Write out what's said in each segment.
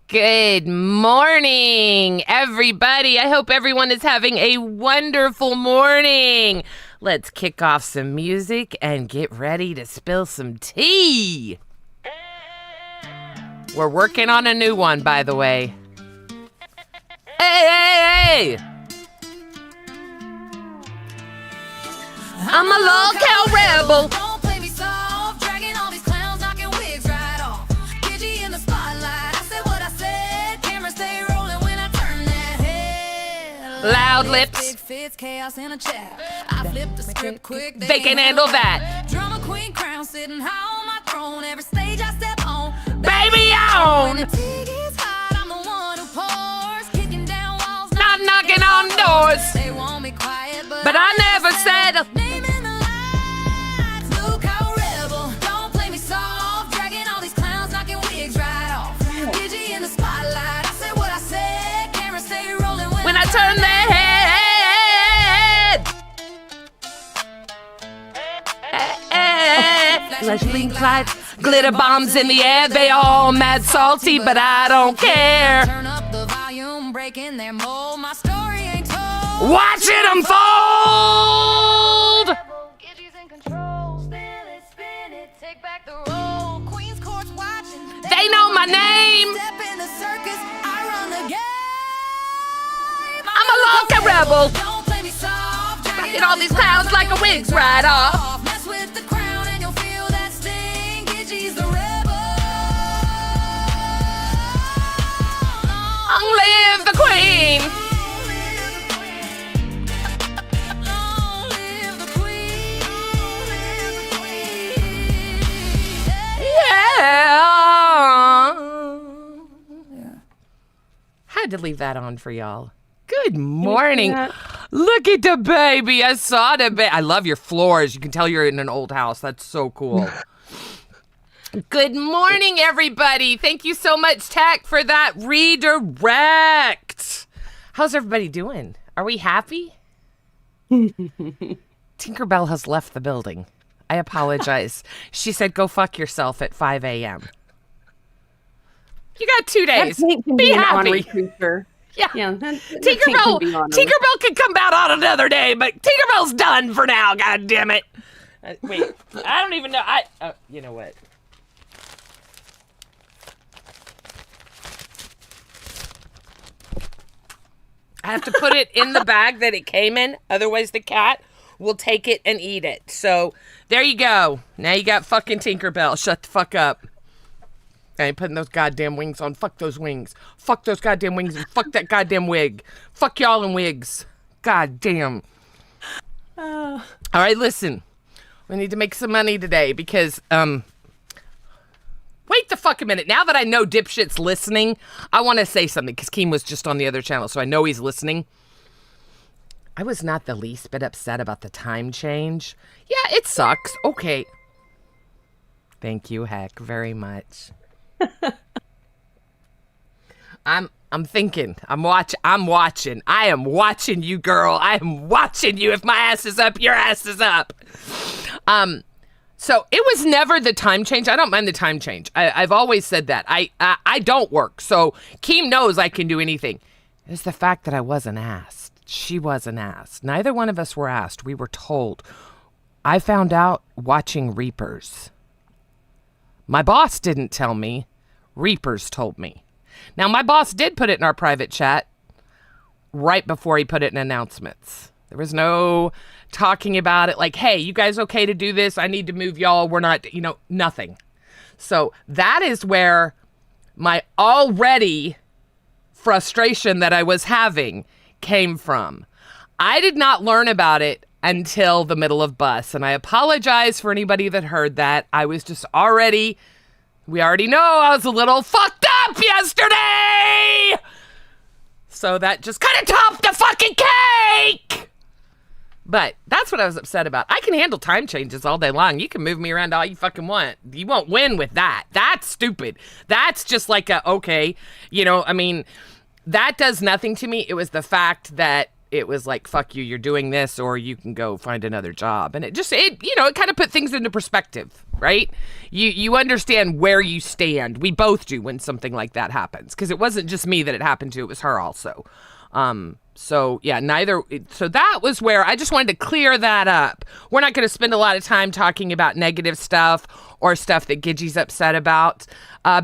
Good morning, everybody. I hope everyone is having a wonderful morning. Let's kick off some music and get ready to spill some tea. We're working on a new one, by the way. Hey! I'm a lolcow rebel. Don't play me soft, dragging all these clowns, knocking wigs right off. Gidgy in the spotlight, I said what I said. Camera stay rolling when I turn that head. Loud lips. Big fits, chaos in a chat. I flip the script quick, They can handle that. Drama queen crown sitting high on my throne. Every stage I step on, Baby when the on. tea gets hot, I'm the one who pours, kicking down walls, Not knocking on doors. They want me quiet, But I never said a name in the lights, blue cow rebel. Don't play me soft, dragging all these clowns, knocking wigs right off. Gidgy in the spotlight, I said what I said. Camera stay rolling when I turn their head. Flashing lights, glitter bombs in the air. They all mad salty, but I don't care. Turn up the volume, breaking their mold. My story ain't told. Watch it unfold. Gidgy's in control, spin it, take back the role. Queen's court's watching. They know my name. Step in the circus, I run the game. I'm a local rebel. Don't play me soft, Get all these clowns like a wig's right off. Mess with the crown and you'll feel that sting. Gidgy's the rebel. Long live the queen. Long live the queen. Yeah. Had to leave that on for y'all. Good morning. Look at the baby. I saw the baby. I love your floors. You can tell you're in an old house. That's so cool. Good morning, everybody. Thank you so much, Tech, for that redirect. How's everybody doing? Are we happy? Tinkerbell has left the building. I apologize. She said, go fuck yourself at 5 a.m. You got 2 days. That can Be be an happy. honorary creature. Yeah. Tinkerbell Tinkerbell could come out on another day, but Tinkerbell's done for now. God damn it! Wait, I don't even know. You know what? I have to put it in the bag that it came in. Otherwise, the cat will take it and eat it. So there you go. Now you got fucking Tinkerbell. Shut the fuck up. I ain't putting those goddamn wings on. Fuck those wings. Fuck those goddamn wings and fuck that goddamn wig. Fuck y'all in wigs. God damn. All right, listen. We need to make some money today because, wait the fuck a minute. Now that I know dipshit's listening, I want to say something because Keem was just on the other channel, so I know he's listening. I was not the least bit upset about the time change. Yeah, it sucks. Okay. Thank you, Heck, very much. I'm thinking. I'm watching. I am watching you, girl. I am watching you. If my ass is up, your ass is up. So it was never the time change. I don't mind the time change. I've always said that. I don't work. So Keem knows I can do anything. It's the fact that I wasn't asked. She wasn't asked. Neither one of us were asked. We were told. I found out watching Reapers. My boss didn't tell me. Reapers told me. Now, my boss did put it in our private chat right before he put it in announcements. There was no talking about it like, hey, you guys okay to do this? I need to move y'all. We're not, nothing. So that is where my already frustration that I was having came from. I did not learn about it until the middle of bus. And I apologize for anybody that heard that. I was just we already know I was a little fucked up yesterday. So that just kind of topped the fucking cake. But that's what I was upset about. I can handle time changes all day long. You can move me around all you fucking want. You won't win with that. That's stupid. That's just like that does nothing to me. It was the fact that it was like, fuck you, you're doing this, or you can go find another job. And it kind of put things into perspective, right? You understand where you stand. We both do when something like that happens, because it wasn't just me that it happened to, it was her also. So that was where I just wanted to clear that up. We're not going to spend a lot of time talking about negative stuff or stuff that Gidgey's upset about.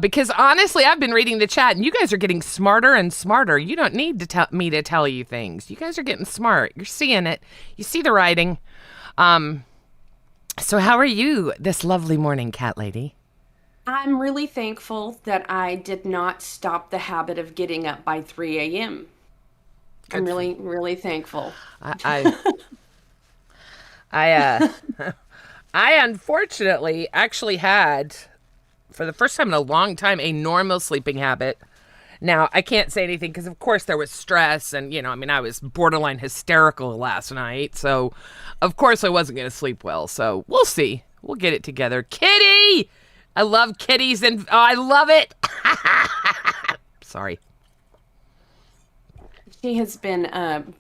Because honestly, I've been reading the chat and you guys are getting smarter and smarter. You don't need to tell me to tell you things. You guys are getting smart. You're seeing it. You see the writing. So how are you this lovely morning, cat lady? I'm really thankful that I did not stop the habit of getting up by 3 a.m. I'm really, really thankful. I unfortunately actually had, for the first time in a long time, a normal sleeping habit. Now, I can't say anything because, of course, there was stress and, I was borderline hysterical last night. So, of course, I wasn't going to sleep well. So, we'll see. We'll get it together. Kitty! I love kitties and I love it. Sorry. She has been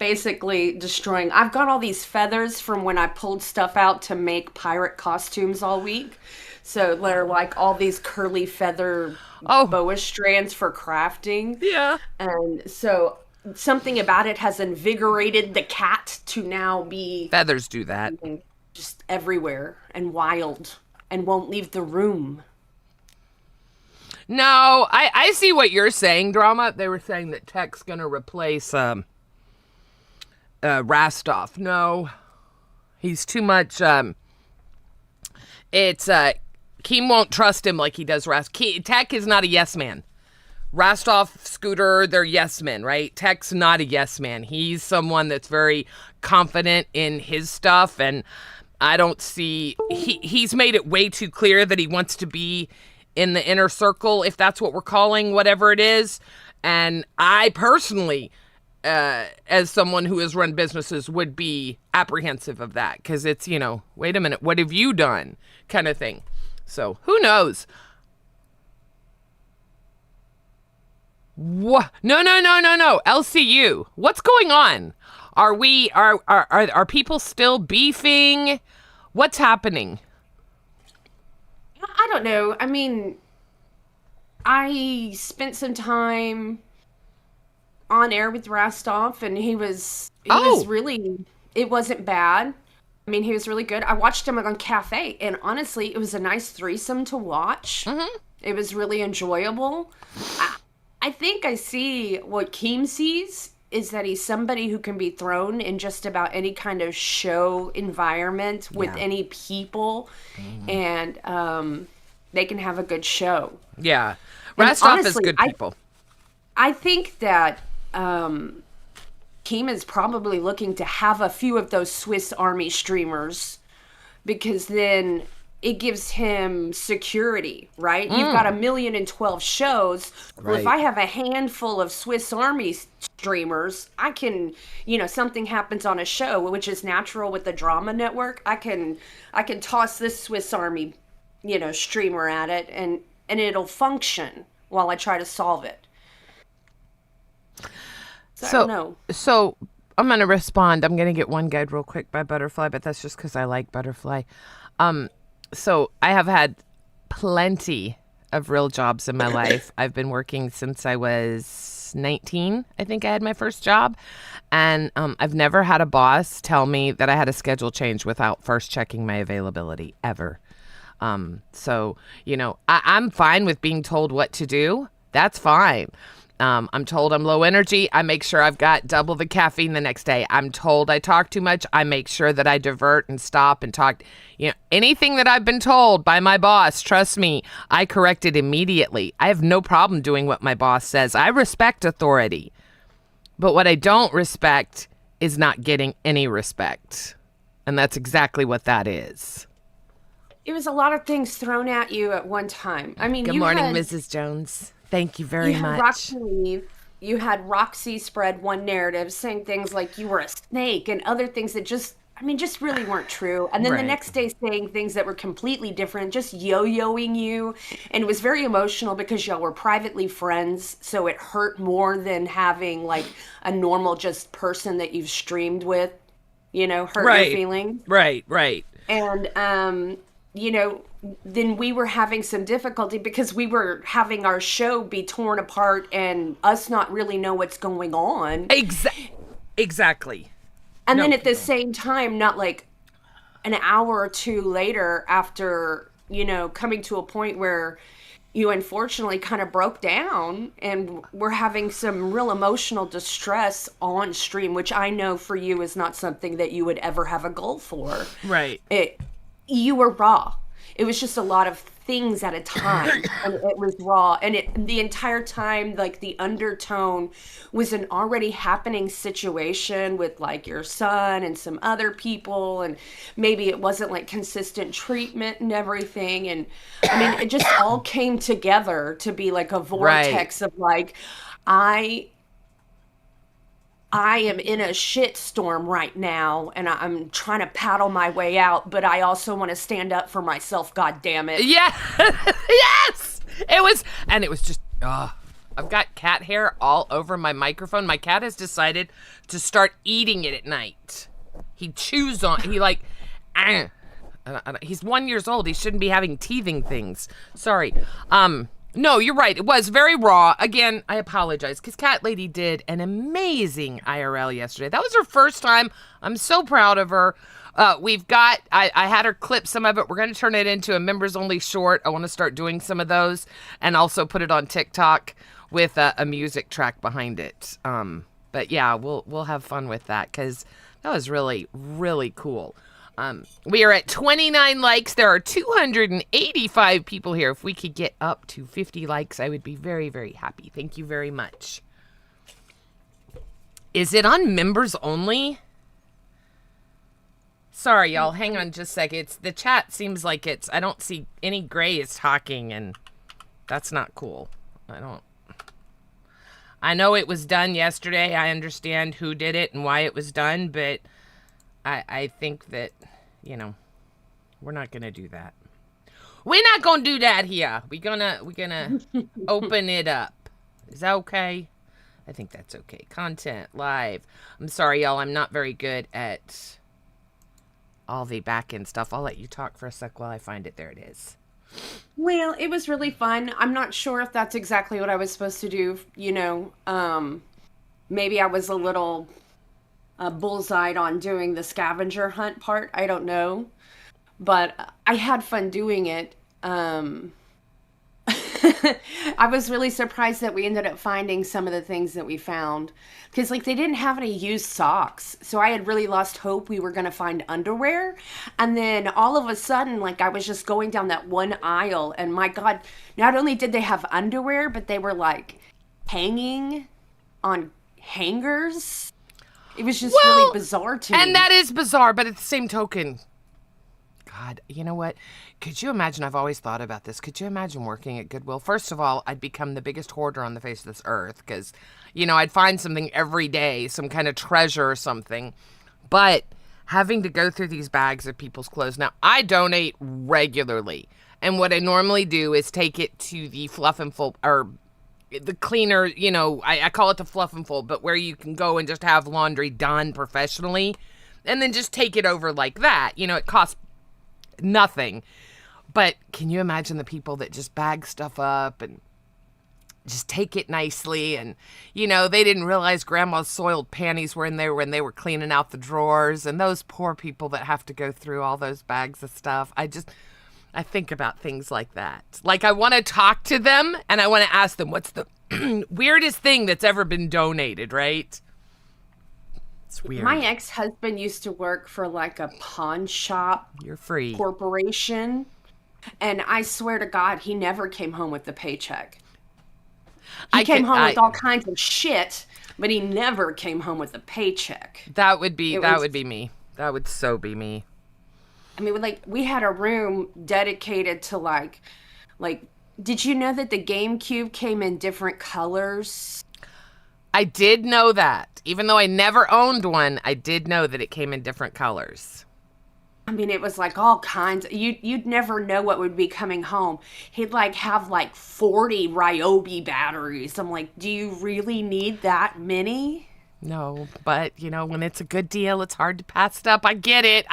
basically destroying. I've got all these feathers from when I pulled stuff out to make pirate costumes all week. So they're like all these curly feather boa strands for crafting. Yeah. And so something about it has invigorated the cat to now be Feathers do that. just everywhere and wild and won't leave the room. No, I see what you're saying, Drama. They were saying that Tech's going to replace Rastov. No, he's too much. Keem won't trust him like he does Rastov. Tech is not a yes man. Rastov, Scooter, they're yes men, right? Tech's not a yes man. He's someone that's very confident in his stuff, and I don't see... He's made it way too clear that he wants to be in the inner circle, if that's what we're calling whatever it is. And I personally, as someone who has run businesses, would be apprehensive of that, because it's, wait a minute, what have you done kind of thing. So who knows? What? No. LCU. What's going on? Are people still beefing? What's happening? I don't know. I mean, I spent some time on air with Rastov, and he was really, it wasn't bad. I mean, he was really good. I watched him on Cafe, and honestly, it was a nice threesome to watch. Mm-hmm. It was really enjoyable. I think I see what Keem sees is that he's somebody who can be thrown in just about any kind of show environment with any people, and they can have a good show. Yeah. Rastov is good people. I think that Keem is probably looking to have a few of those Swiss Army streamers, because then it gives him security, right? You've got 1,012 shows. Well, if I have a handful of Swiss Army streamers, I can, something happens on a show, which is natural with the drama network. I can toss this Swiss Army, streamer at it, and it'll function while I try to solve it. So I don't know. So I'm going to respond. I'm going to get one guide real quick by Butterfly, but that's just because I like Butterfly. So I have had plenty of real jobs in my life. I've been working since I was 19. I think I had my first job. And I've never had a boss tell me that I had a schedule change without first checking my availability, ever. So, I'm fine with being told what to do. That's fine. I'm told I'm low energy. I make sure I've got double the caffeine the next day. I'm told I talk too much. I make sure that I divert and stop and talk. Anything that I've been told by my boss, trust me, I correct it immediately. I have no problem doing what my boss says. I respect authority. But what I don't respect is not getting any respect. And that's exactly what that is. It was a lot of things thrown at you at one time. I mean, Good morning, Mrs. Jones. Thank you very much. You had Roxy spread one narrative saying things like you were a snake and other things that just, I mean, just really weren't true. And then the Right. next day saying things that were completely different, just yo-yoing you. And it was very emotional because y'all were privately friends. So it hurt more than having like a normal just person that you've streamed with, hurt your Right. feelings. Right. Right. And, then we were having some difficulty because we were having our show be torn apart and us not really know what's going on. Exactly. And No, then at the same time, not like an hour or two later after, coming to a point where you unfortunately kind of broke down and we're having some real emotional distress on stream, which I know for you is not something that you would ever have a goal for. Right. You were raw. It was just a lot of things at a time, and it was raw. And the entire time, like the undertone was an already happening situation with like your son and some other people, and maybe it wasn't like consistent treatment and everything. And I mean, it just all came together to be like a vortex of like, I am in a shit storm right now, and I'm trying to paddle my way out, but I also want to stand up for myself, God damn it. Yeah. Yes. It was just, I've got cat hair all over my microphone. My cat has decided to start eating it at night. He chews on, he's 1 year old. He shouldn't be having teething things. Sorry. No, you're right. It was very raw. Again, I apologize because Cat Lady did an amazing IRL yesterday. That was her first time. I'm so proud of her. I had her clip some of it. We're going to turn it into a members only short. I want to start doing some of those and also put it on TikTok with a music track behind it. But yeah, we'll have fun with that because that was really, really cool. We are at 29 likes. There are 285 people here. If we could get up to 50 likes, I would be very, very happy. Thank you very much. Is it on members only? Sorry, y'all. Hang on just a second. The chat seems like I don't see any grays talking, and that's not cool. I know it was done yesterday. I understand who did it and why it was done, but I think that, we're not going to do that. We're not going to do that here. We're gonna open it up. Is that okay? I think that's okay. Content, live. I'm sorry, y'all. I'm not very good at all the back end stuff. I'll let you talk for a sec while I find it. There it is. Well, it was really fun. I'm not sure if that's exactly what I was supposed to do. Maybe I was a little bullseyed on doing the scavenger hunt part. I don't know. But I had fun doing it. I was really surprised that we ended up finding some of the things that we found. Because, they didn't have any used socks. So I had really lost hope we were going to find underwear. And then all of a sudden, I was just going down that one aisle. And my God, not only did they have underwear, but they were, hanging on hangers. It was just really bizarre to me. And that is bizarre, but at the same token, God, you know what? Could you imagine? I've always thought about this. Could you imagine working at Goodwill? First of all, I'd become the biggest hoarder on the face of this earth because, I'd find something every day, some kind of treasure or something. But having to go through these bags of people's clothes. Now, I donate regularly. And what I normally do is take it to the fluff and fold, or the cleaner, I call it the fluff and fold, but where you can go and just have laundry done professionally and then just take it over like that. It costs nothing. But can you imagine the people that just bag stuff up and just take it nicely? And, they didn't realize grandma's soiled panties were in there when they were cleaning out the drawers. And those poor people that have to go through all those bags of stuff. I think about things like that. I want to talk to them and I want to ask them, what's the weirdest thing that's ever been donated, right? It's weird. My ex-husband used to work for a pawn shop. You're free. Corporation. And I swear to God, he never came home with the paycheck. He came home with all kinds of shit, but he never came home with a paycheck. That would be me. That would so be me. I mean, we had a room dedicated to did you know that the GameCube came in different colors? I did know that. Even though I never owned one, I did know that it came in different colors. I mean, it was like all kinds. You'd never know what would be coming home. He'd like have like 40 Ryobi batteries. I'm like, do you really need that many? No, but when it's a good deal, it's hard to pass it up. I get it.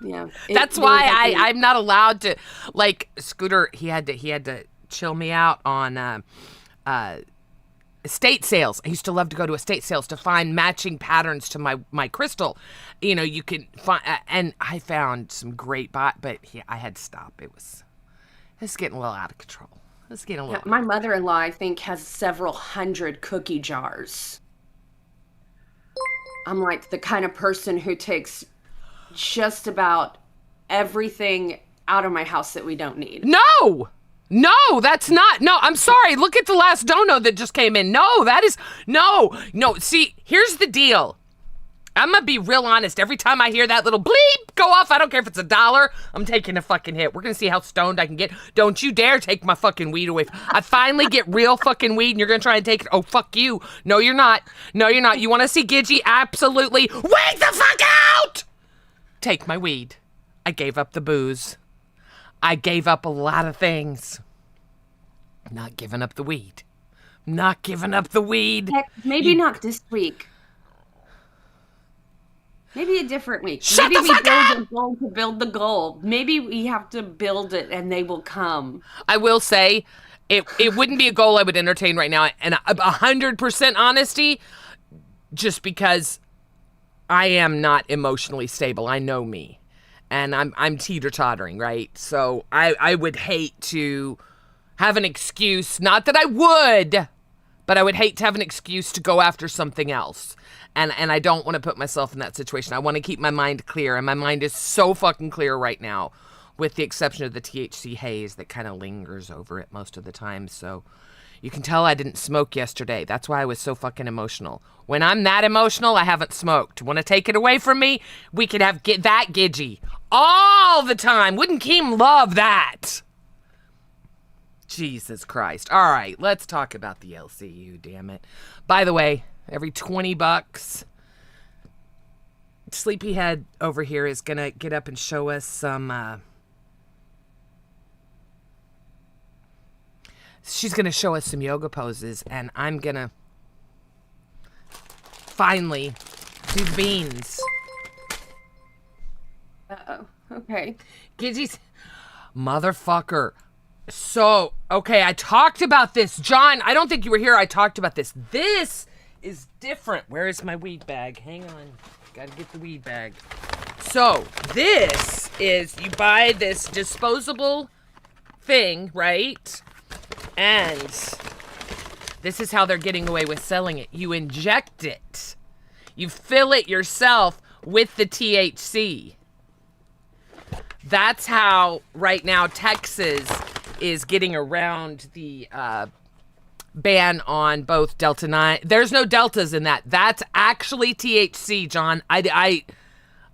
Yeah. That's why I'm not allowed to, like, Scooter, he had to chill me out on estate sales. I used to love to go to estate sales to find matching patterns to my crystal. You can find, and I found some great but I had to stop. It was getting a little out of control. My mother-in-law, I think, has several hundred cookie jars. I'm like the kind of person who takes just about everything out of my house that we don't need. No, that's not. No, I'm sorry. Look at the last dono that just came in. No, that is no. See, here's the deal. I'm going to be real honest. Every time I hear that little bleep go off, I don't care if it's $1, I'm taking a fucking hit. We're going to see how stoned I can get. Don't you dare take my fucking weed away. I finally get real fucking weed and you're going to try and take it. Oh, fuck you. No, you're not. You want to see Gidgy? Absolutely. Wake the fuck out! Take my weed. I gave up the booze. I gave up a lot of things. I'm not giving up the weed. Heck, maybe not this week. Maybe a different week. Shut Maybe the fuck up! a goal to build the goal. Maybe we have to build it and they will come. I will say, it wouldn't be a goal I would entertain right now. And 100% honesty, just because I am not emotionally stable. I know me. And I'm teeter-tottering, right? So I would hate to have an excuse. Not that I would, but I would hate to have an excuse to go after something else. And I don't want to put myself in that situation. I want to keep my mind clear, and my mind is so fucking clear right now, with the exception of the THC haze that kind of lingers over it most of the time. So you can tell I didn't smoke yesterday. That's why I was so fucking emotional. When I'm that emotional, I haven't smoked. Want to take it away from me? We could have that Gidgy all the time. Wouldn't Keem love that? Jesus Christ. All right, let's talk about the LCU, damn it. By the way, every $20, Sleepyhead over here is going to get up and show us some, she's going to show us some yoga poses, and I'm going to finally do beans. Uh-oh. Okay. Gidgy's motherfucker. So, okay, I talked about this. John, I don't think you were here. I talked about this. This is different. Where is my weed bag? Hang on. Gotta get the weed bag. So, this is, you buy this disposable thing, right? And this is how they're getting away with selling it. You inject it. You fill it yourself with the THC. That's how, right now, Texas is getting around the ban on both Delta 9. There's no Deltas in that. That's actually THC, John. I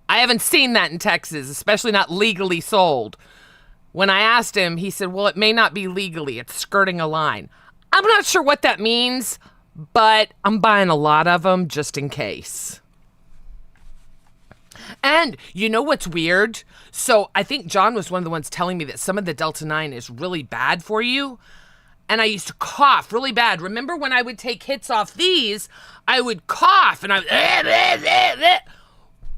haven't seen that in Texas, especially not legally sold. When I asked him, he said, well, it may not be legally. It's skirting a line. I'm not sure what that means, but I'm buying a lot of them just in case. And you know what's weird? So I think John was one of the ones telling me that some of the Delta 9 is really bad for you. And I used to cough really bad. Remember when I would take hits off these, I would cough and I would...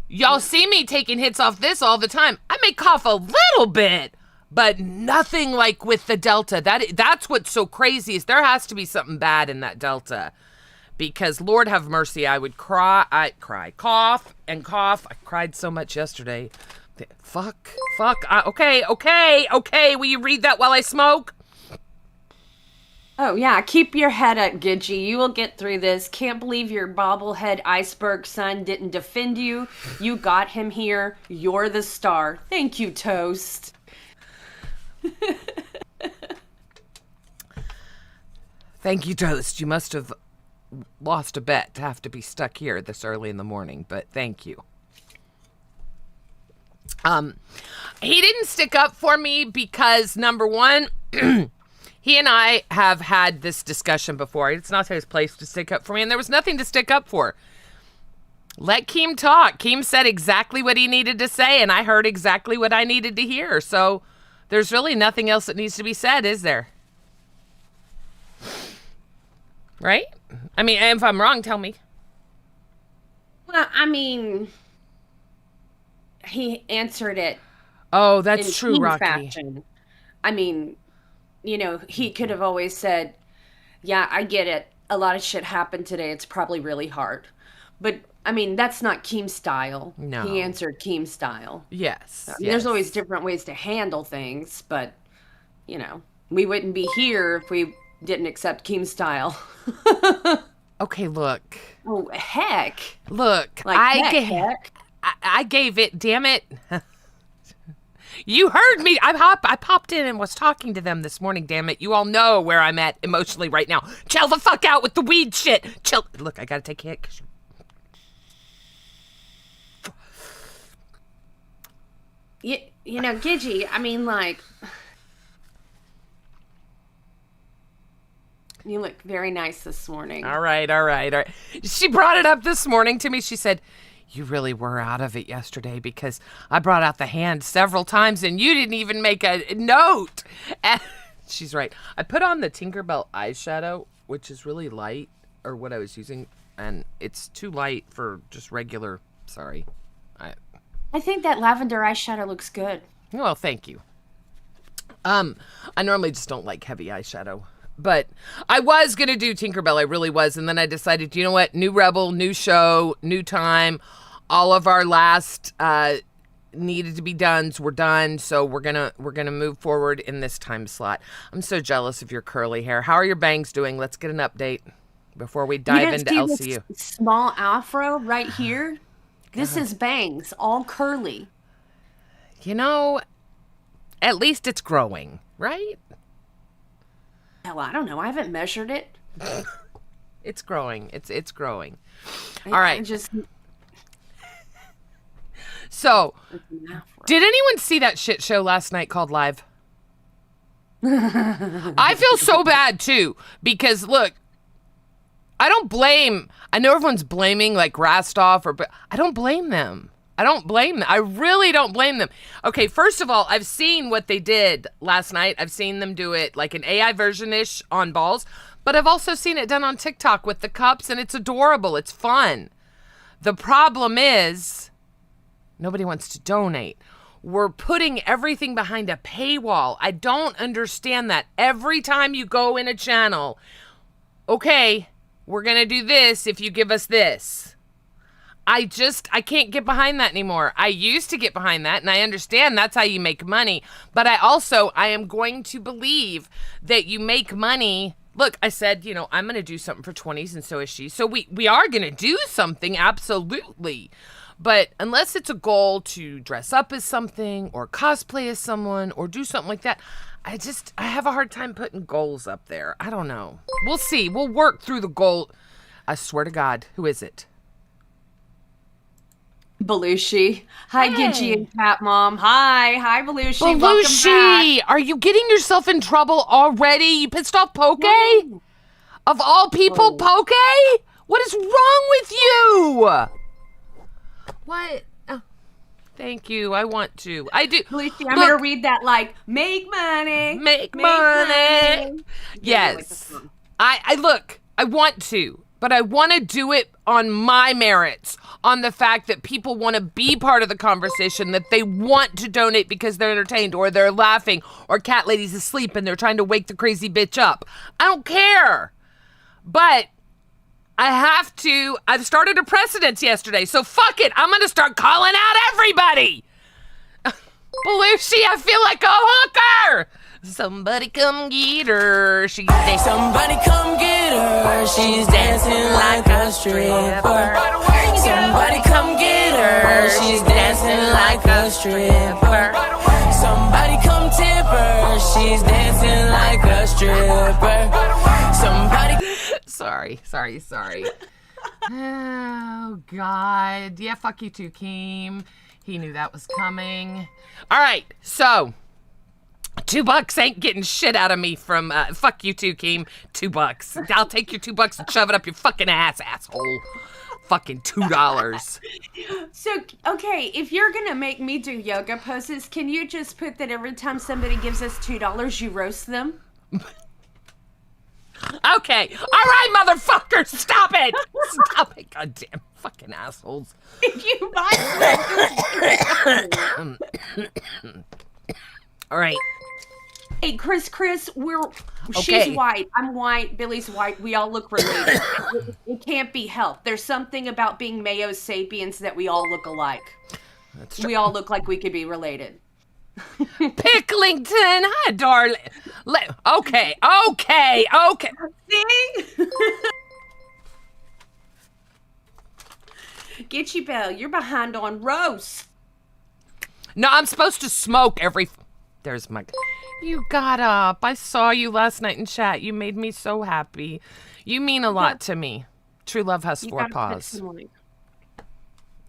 Y'all see me taking hits off this all the time. I may cough a little bit, but nothing like with the Delta. That's what's so crazy is there has to be something bad in that Delta. Because Lord have mercy, I would cough and cough. I cried so much yesterday. Fuck. Okay. Will you read that while I smoke? Oh, yeah. Keep your head up, Gidgy. You will get through this. Can't believe your bobblehead iceberg son didn't defend you. You got him here. You're the star. Thank you, Toast. Thank you, Toast. You must have lost a bet to have to be stuck here this early in the morning, but thank you. He didn't stick up for me because, number one, He and I have had this discussion before. It's not his place to stick up for me, and there was nothing to stick up for. Let Keem talk. Keem said exactly what he needed to say, and I heard exactly what I needed to hear. So there's really nothing else that needs to be said, is there? Right? I mean, if I'm wrong, tell me. Well, I mean, he answered it. Oh, that's in true, Keem Rocky. fashion. I mean, he could have always said, yeah, I get it. A lot of shit happened today. It's probably really hard. But, I mean, that's not Keem's style. No. He answered Keem's style. Yes. I mean, there's always different ways to handle things, but, we wouldn't be here if we didn't accept Keem's style. Okay, look. Oh, heck. Look, Like, heck. I gave it, damn it. You heard me. I popped in and was talking to them this morning, damn it. You all know where I'm at emotionally right now. Chill the fuck out with the weed shit. Chill. Look, I gotta take a hit. Gidgey, I mean, like, you look very nice this morning. All right. She brought it up this morning to me. She said, you really were out of it yesterday because I brought out the hand several times and you didn't even make a note. And she's right. I put on the Tinkerbell eyeshadow, which is really light, or what I was using, and it's too light for just regular. Sorry. I think that lavender eyeshadow looks good. Well, thank you. I normally just don't like heavy eyeshadow. But I was going to do Tinkerbell. I really was. And then I decided, you know what? New Rebel, new show, new time. All of our last needed to be done. Were done. So we're gonna move forward in this time slot. I'm so jealous of your curly hair. How are your bangs doing? Let's get an update before we dive into LCU. This small afro right here? This is bangs, all curly. At least it's growing, right? Hell, I don't know. I haven't measured it. It's growing. It's growing. All right. So, did anyone see that shit show last night called Live? I feel so bad too because look, I know everyone's blaming like Rastov but I don't blame them. I really don't blame them. Okay, first of all, I've seen what they did last night. I've seen them do it like an AI version-ish on balls, but I've also seen it done on TikTok with the cups, and it's adorable. It's fun. The problem is nobody wants to donate. We're putting everything behind a paywall. I don't understand that. Every time you go in a channel, okay, we're going to do this if you give us this. I can't get behind that anymore. I used to get behind that, and I understand that's how you make money. But I am going to believe that you make money. Look, I said, I'm going to do something for 20s, and so is she. So we are going to do something, absolutely. But unless it's a goal to dress up as something or cosplay as someone or do something like that, I have a hard time putting goals up there. I don't know. We'll see. We'll work through the goal. I swear to God, who is it? Belushi. Hi, Hey. Gidgey and Cat Mom. Hi, Belushi. Welcome Belushi, are you getting yourself in trouble already? You pissed off Poke? No. Of all people, Poke? What is wrong with you? What? Oh, thank you. I want to. I do. Belushi, I'm going to read that like, make money. Make money. Yes. I look, I want to, but I want to do it on my merits, on the fact that people want to be part of the conversation, that they want to donate because they're entertained or they're laughing or Cat Lady's asleep and they're trying to wake the crazy bitch up. I don't care. But I have to. I've started a precedence yesterday, so fuck it. I'm going to start calling out everybody. Belushi, I feel like a hooker. Somebody come get her. Somebody come get her. She's dancing like a stripper. Somebody come get her. She's dancing like a stripper. Somebody come tip her. She's dancing like a stripper. Somebody. Sorry. Oh, God. Yeah, fuck you too, Keem. He knew that was coming. All right, so $2 ain't getting shit out of me from, fuck you too, Keem. $2. I'll take your $2 and shove it up your fucking ass, asshole. Fucking $2. So, okay, if you're gonna make me do yoga poses, can you just put that every time somebody gives us $2, you roast them? Okay. All right, motherfucker. Stop it. Stop it. Goddamn fucking assholes. If you buy All right. Hey, Chris, Okay. she's white. I'm white. Billy's white. We all look related. It can't be helped. There's something about being Mayo sapiens that we all look alike. That's true. We all look like we could be related. Picklington. Hi, darling. Okay. See? Get you, Belle. You're behind on roast. No, I'm supposed to smoke every... There's my... You got up. I saw you last night in chat. You made me so happy. You mean a lot to me. True love has You 4 gotta put paws. some, like,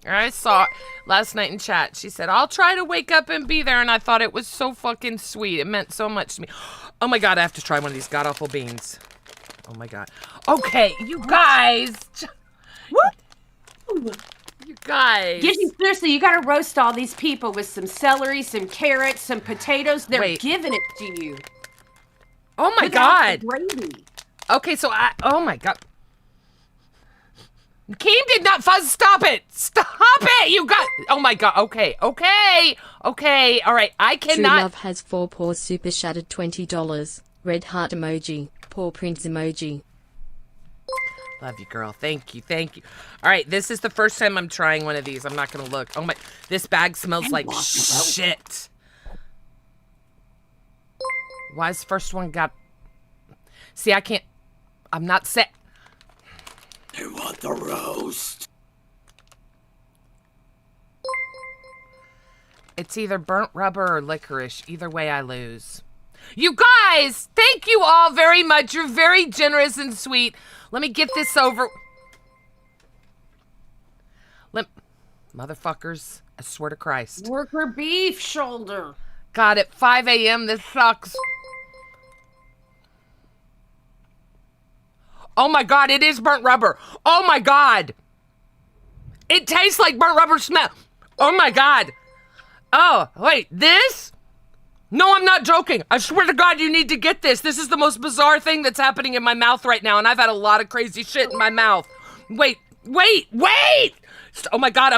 I saw last night in chat. She said, I'll try to wake up and be there. And I thought it was so fucking sweet. It meant so much to me. Oh my God, I have to try one of these god-awful beans. Oh my God. Okay, you guys. Woo! You guys. Seriously, you gotta roast all these people with some celery, some carrots, some potatoes. They're Wait. giving it to you. Oh my Without God. the gravy. Okay, so oh my God. Keem did not fuzz. Stop it. Stop it. You got. Oh my God. Okay. All right. I True cannot. Love has 4 paws super shattered $20. Red heart emoji. Paw prints emoji. Love you, girl. Thank you. All right, this is the first time I'm trying one of these. I'm not gonna look. Oh my, this bag smells like shit. Why is the first one got... See, I can't... I'm not set. They want the roast. It's either burnt rubber or licorice. Either way, I lose. You guys, thank you all very much. You're very generous and sweet. Let me get this over. Motherfuckers, I swear to Christ. Worker beef shoulder. God, at 5 a.m., this sucks. Oh my God, it is burnt rubber. Oh my God. It tastes like burnt rubber smell. Oh my God. Oh, wait, this? No, I'm not joking. I swear to God, you need to get this. This is the most bizarre thing that's happening in my mouth right now, and I've had a lot of crazy shit in my mouth. Wait. Oh my God,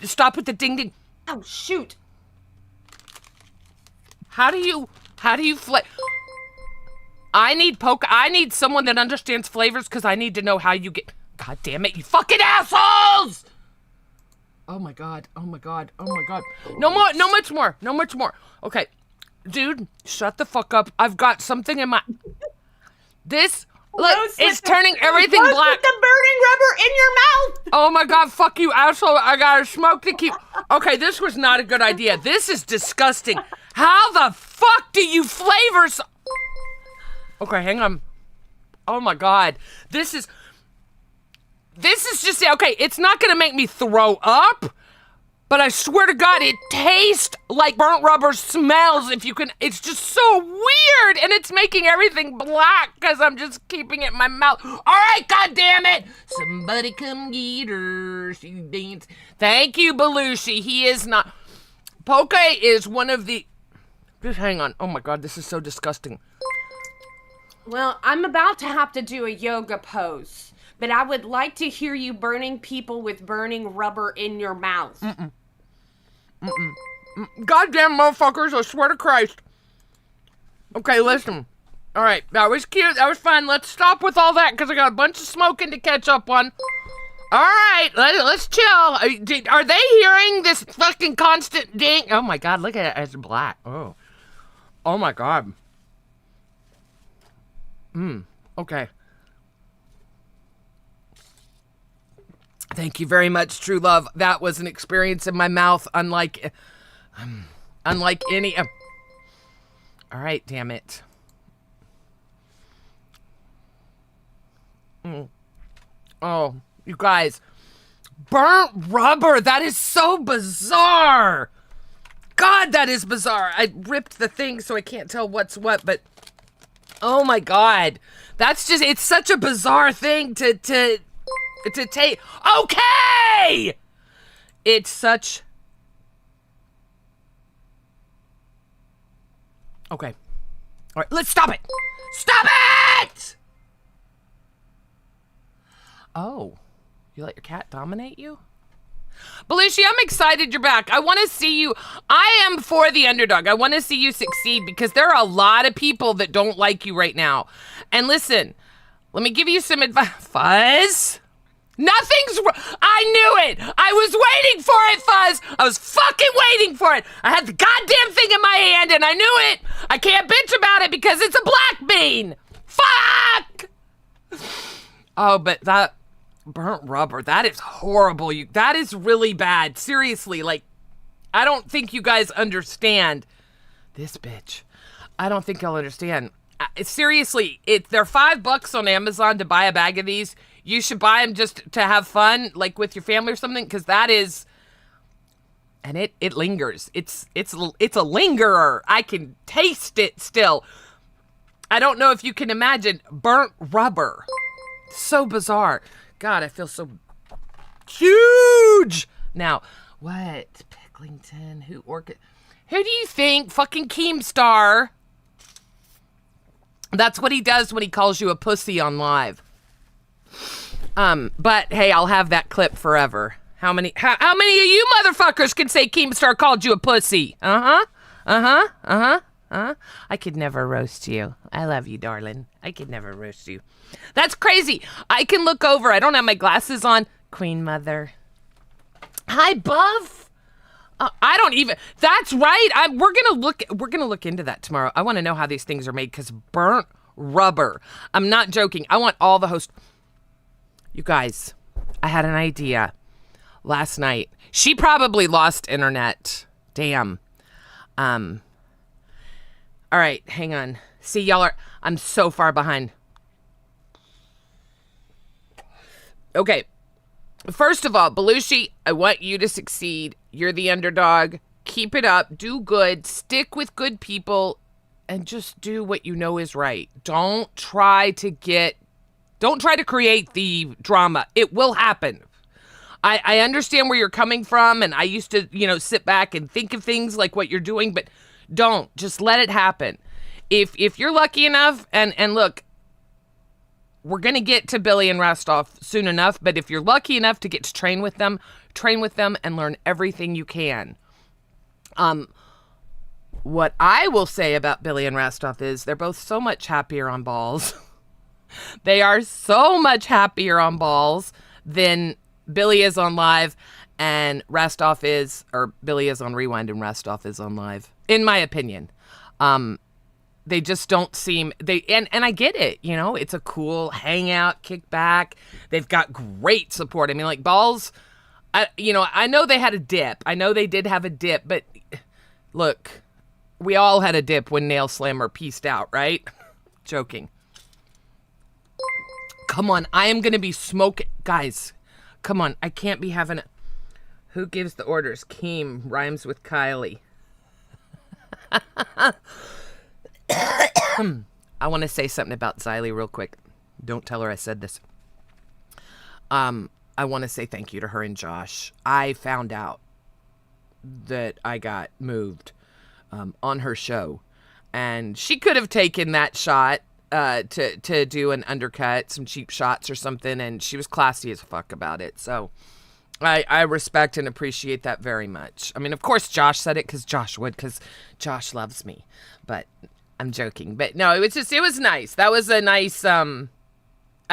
stop with the ding ding. Oh, shoot. How do you I need someone that understands flavors because I need to know how you get. God damn it, you fucking assholes! Oh my God. No much more. Okay. Dude, shut the fuck up. I've got something in my... This... Look, it's turning everything black. Put the burning rubber in your mouth. Oh my God, fuck you, asshole. I gotta smoke to keep... Okay, this was not a good idea. This is disgusting. How the fuck do you flavor so... Okay, hang on. Oh my God. This is just... Okay, it's not gonna make me throw up, but I swear to God, it tastes like burnt rubber smells if you can... It's just so weird, and it's making everything black because I'm just keeping it in my mouth. All right, God damn it! Somebody come get her. She dance. Thank you, Belushi. He is not... Poke is one of the... Just hang on. Oh my God, this is so disgusting. Well, I'm about to have to do a yoga pose, but I would like to hear you burning people with burning rubber in your mouth. Goddamn motherfuckers, I swear to Christ. Okay, listen. All right, that was cute. That was fun. Let's stop with all that because I got a bunch of smoking to catch up on. All right, let's chill. Are they hearing this fucking constant ding? Oh my God, look at it. It's black. Oh my God. Okay. Thank you very much, True Love. That was an experience in my mouth unlike any... All right, damn it. Oh, you guys. Burnt rubber. That is so bizarre. God, that is bizarre. I ripped the thing so I can't tell what's what, but oh my God. That's just, it's such a bizarre thing to take. Okay! It's such. Okay. All right, let's stop it. Stop it! Oh, you let your cat dominate you? Belushi, I'm excited you're back. I want to see you. I am for the underdog. I want to see you succeed because there are a lot of people that don't like you right now. And listen, let me give you some advice. Fuzz? I knew it. I was waiting for it, Fuzz. I was fucking waiting for it. I had the goddamn thing in my hand and I knew it. I can't bitch about it because it's a black bean. Fuck! Oh, but that burnt rubber, that is horrible. That is really bad. Seriously, like, I don't think you guys understand this bitch. I don't think you'll understand. Seriously, they're $5 on Amazon to buy a bag of these. You should buy them just to have fun, like with your family or something, because that is, and it lingers. It's a lingerer. I can taste it still. I don't know if you can imagine burnt rubber. So bizarre. God, I feel so huge. Now, what? Picklington, who do you think? Fucking Keemstar. That's what he does when he calls you a pussy on live. But hey, I'll have that clip forever. How many of you motherfuckers can say Keemstar called you a pussy? I could never roast you. I love you, darling. I could never roast you. That's crazy. I can look over. I don't have my glasses on. Queen Mother. Hi, Buff. I don't even. That's right. We're gonna look into that tomorrow. I want to know how these things are made because burnt rubber. I'm not joking. I want all the hosts. You guys, I had an idea last night. She probably lost internet. Damn. All right, hang on. See, I'm so far behind. Okay. First of all, Belushi, I want you to succeed. You're the underdog. Keep it up. Do good. Stick with good people and just do what you know is right. Don't try to create the drama. It will happen. I understand where you're coming from, and I used to, sit back and think of things like what you're doing, but don't. Just let it happen. If you're lucky enough, and look, we're going to get to Billy and Rostov soon enough, but if you're lucky enough to get to train with them and learn everything you can. What I will say about Billy and Rostov is they're both so much happier on balls. They are so much happier on balls than Billy is on live and Billy is on rewind and Rostov is on live, in my opinion. They just don't seem, and I get it, it's a cool hangout, kick back. They've got great support. I mean, like balls, I know they had a dip. I know they did have a dip, but look, we all had a dip when Nail Slammer pieced out, right? Joking. Come on, I am going to be smoking. Guys, come on, I can't be having Who gives the orders? Keem rhymes with Kylie. I want to say something about Xylee real quick. Don't tell her I said this. I want to say thank you to her and Josh. I found out that I got moved on her show, and she could have taken that shot to do an undercut, some cheap shots or something, and she was classy as fuck about it. So I respect and appreciate that very much. I mean, of course Josh said it because Josh would, because Josh loves me, but I'm joking. But no, it was nice. That was a nice, I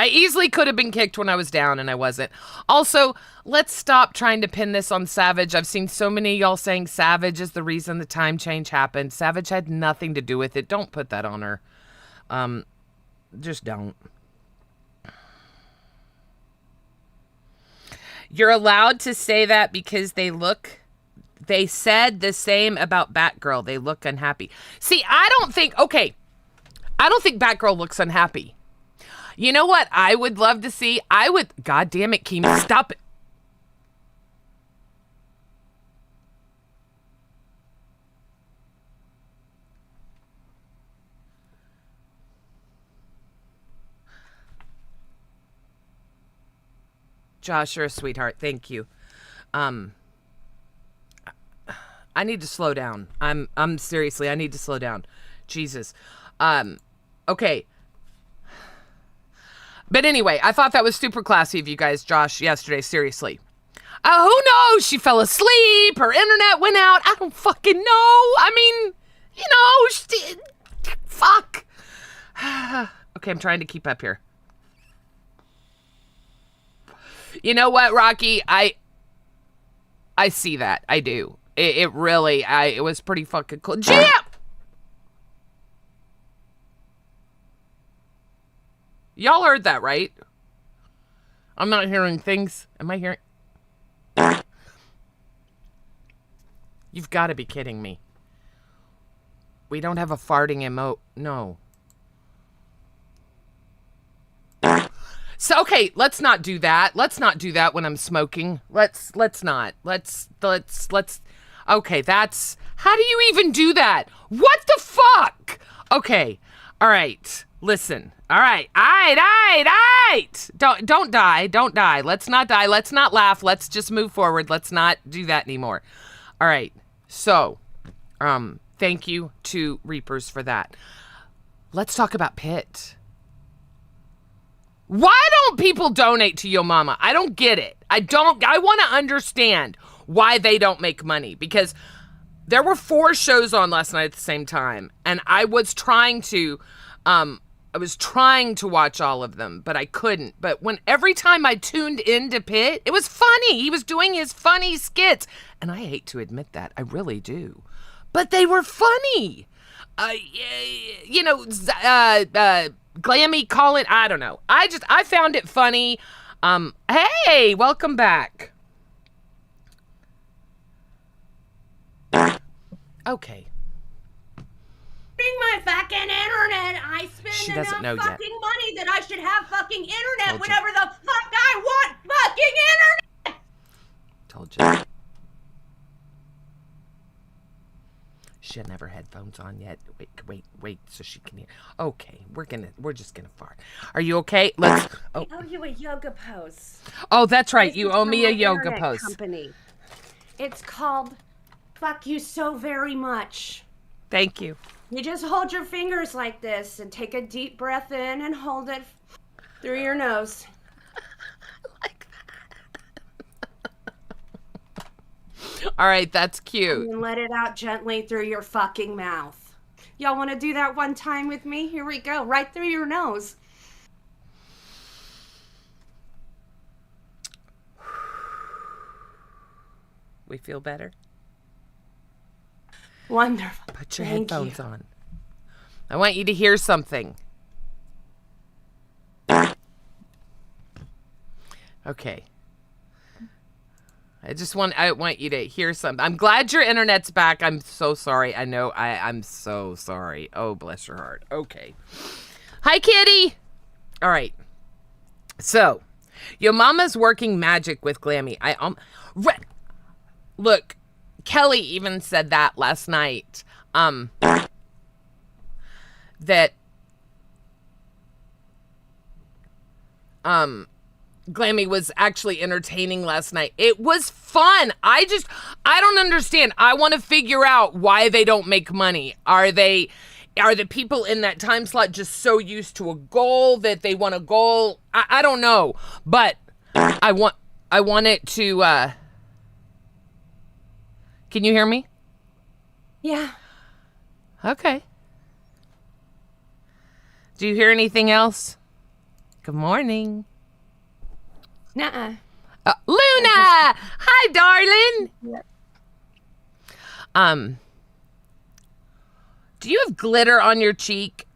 easily could have been kicked when I was down and I wasn't. Also, let's stop trying to pin this on Savage. I've seen so many of y'all saying Savage is the reason the time change happened. Savage had nothing to do with it. Don't put that on her. Just don't. You're allowed to say that because they said the same about Batgirl. They look unhappy. See, I don't think Batgirl looks unhappy. You know what I would love to see? God damn it, Keem, stop it. Josh, you're a sweetheart. Thank you. I need to slow down. I'm seriously, I need to slow down. Jesus. Okay. But anyway, I thought that was super classy of you guys, Josh, yesterday. Seriously. Who knows? She fell asleep. Her internet went out. I don't fucking know. I mean, fuck. Okay, I'm trying to keep up here. You know what, Rocky? I see that. I do. It really, it was pretty fucking cool. Jam! Y'all heard that, right? I'm not hearing things. Am I hearing? You've got to be kidding me. We don't have a farting emote. No. So, okay, let's not do that. Let's not do that when I'm smoking. Let's not. Let's. Okay, that's. How do you even do that? What the fuck? Okay, all right. Listen. All right. All right. Don't die. Don't die. Let's not die. Let's not laugh. Let's just move forward. Let's not do that anymore. All right. So, thank you to Reapers for that. Let's talk about Pitt. Why don't people donate to Yo Mama? I don't get it. I want to understand why they don't make money, because there were 4 shows on last night at the same time, and I was trying to watch all of them, but I couldn't. But every time I tuned into Pitt, it was funny. He was doing his funny skits, and I hate to admit that. I really do. But they were funny. Glammy, call it, I don't know. I found it funny. Hey, welcome back. Okay. My fucking internet. I spend She doesn't know enough yet. fucking money that I should have fucking internet Told you. whenever the fuck I want fucking internet. Told you. She hadn't have her headphones on yet. Wait, so she can hear. Okay, we're just gonna fart. Are you okay? Let's. I owe you a yoga pose. Oh, that's right. This You is owe from me a my yoga internet pose. company. It's called "Fuck You So Very Much." Thank you. You just hold your fingers like this and take a deep breath in and hold it through your nose. All right, that's cute. And let it out gently through your fucking mouth. Y'all want to do that one time with me? Here we go. Right through your nose. We feel better? Wonderful. Put your Thank headphones you. on. I want you to hear something. Okay. I want you to hear something. I'm glad your internet's back. I'm so sorry. I know I'm so sorry. Oh, bless your heart. Okay. Hi, kitty. All right. So, your mama's working magic with Glammy. Look, Kelly even said that last night. That Glammy was actually entertaining last night. It was fun. I don't understand. I want to figure out why they don't make money. Are the people in that time slot just so used to a goal that they want a goal? I don't know. But I want it to Can you hear me? Yeah. Okay. Do you hear anything else? Good morning. Nuh-uh. Luna! Hi, darling. Do you have glitter on your cheek?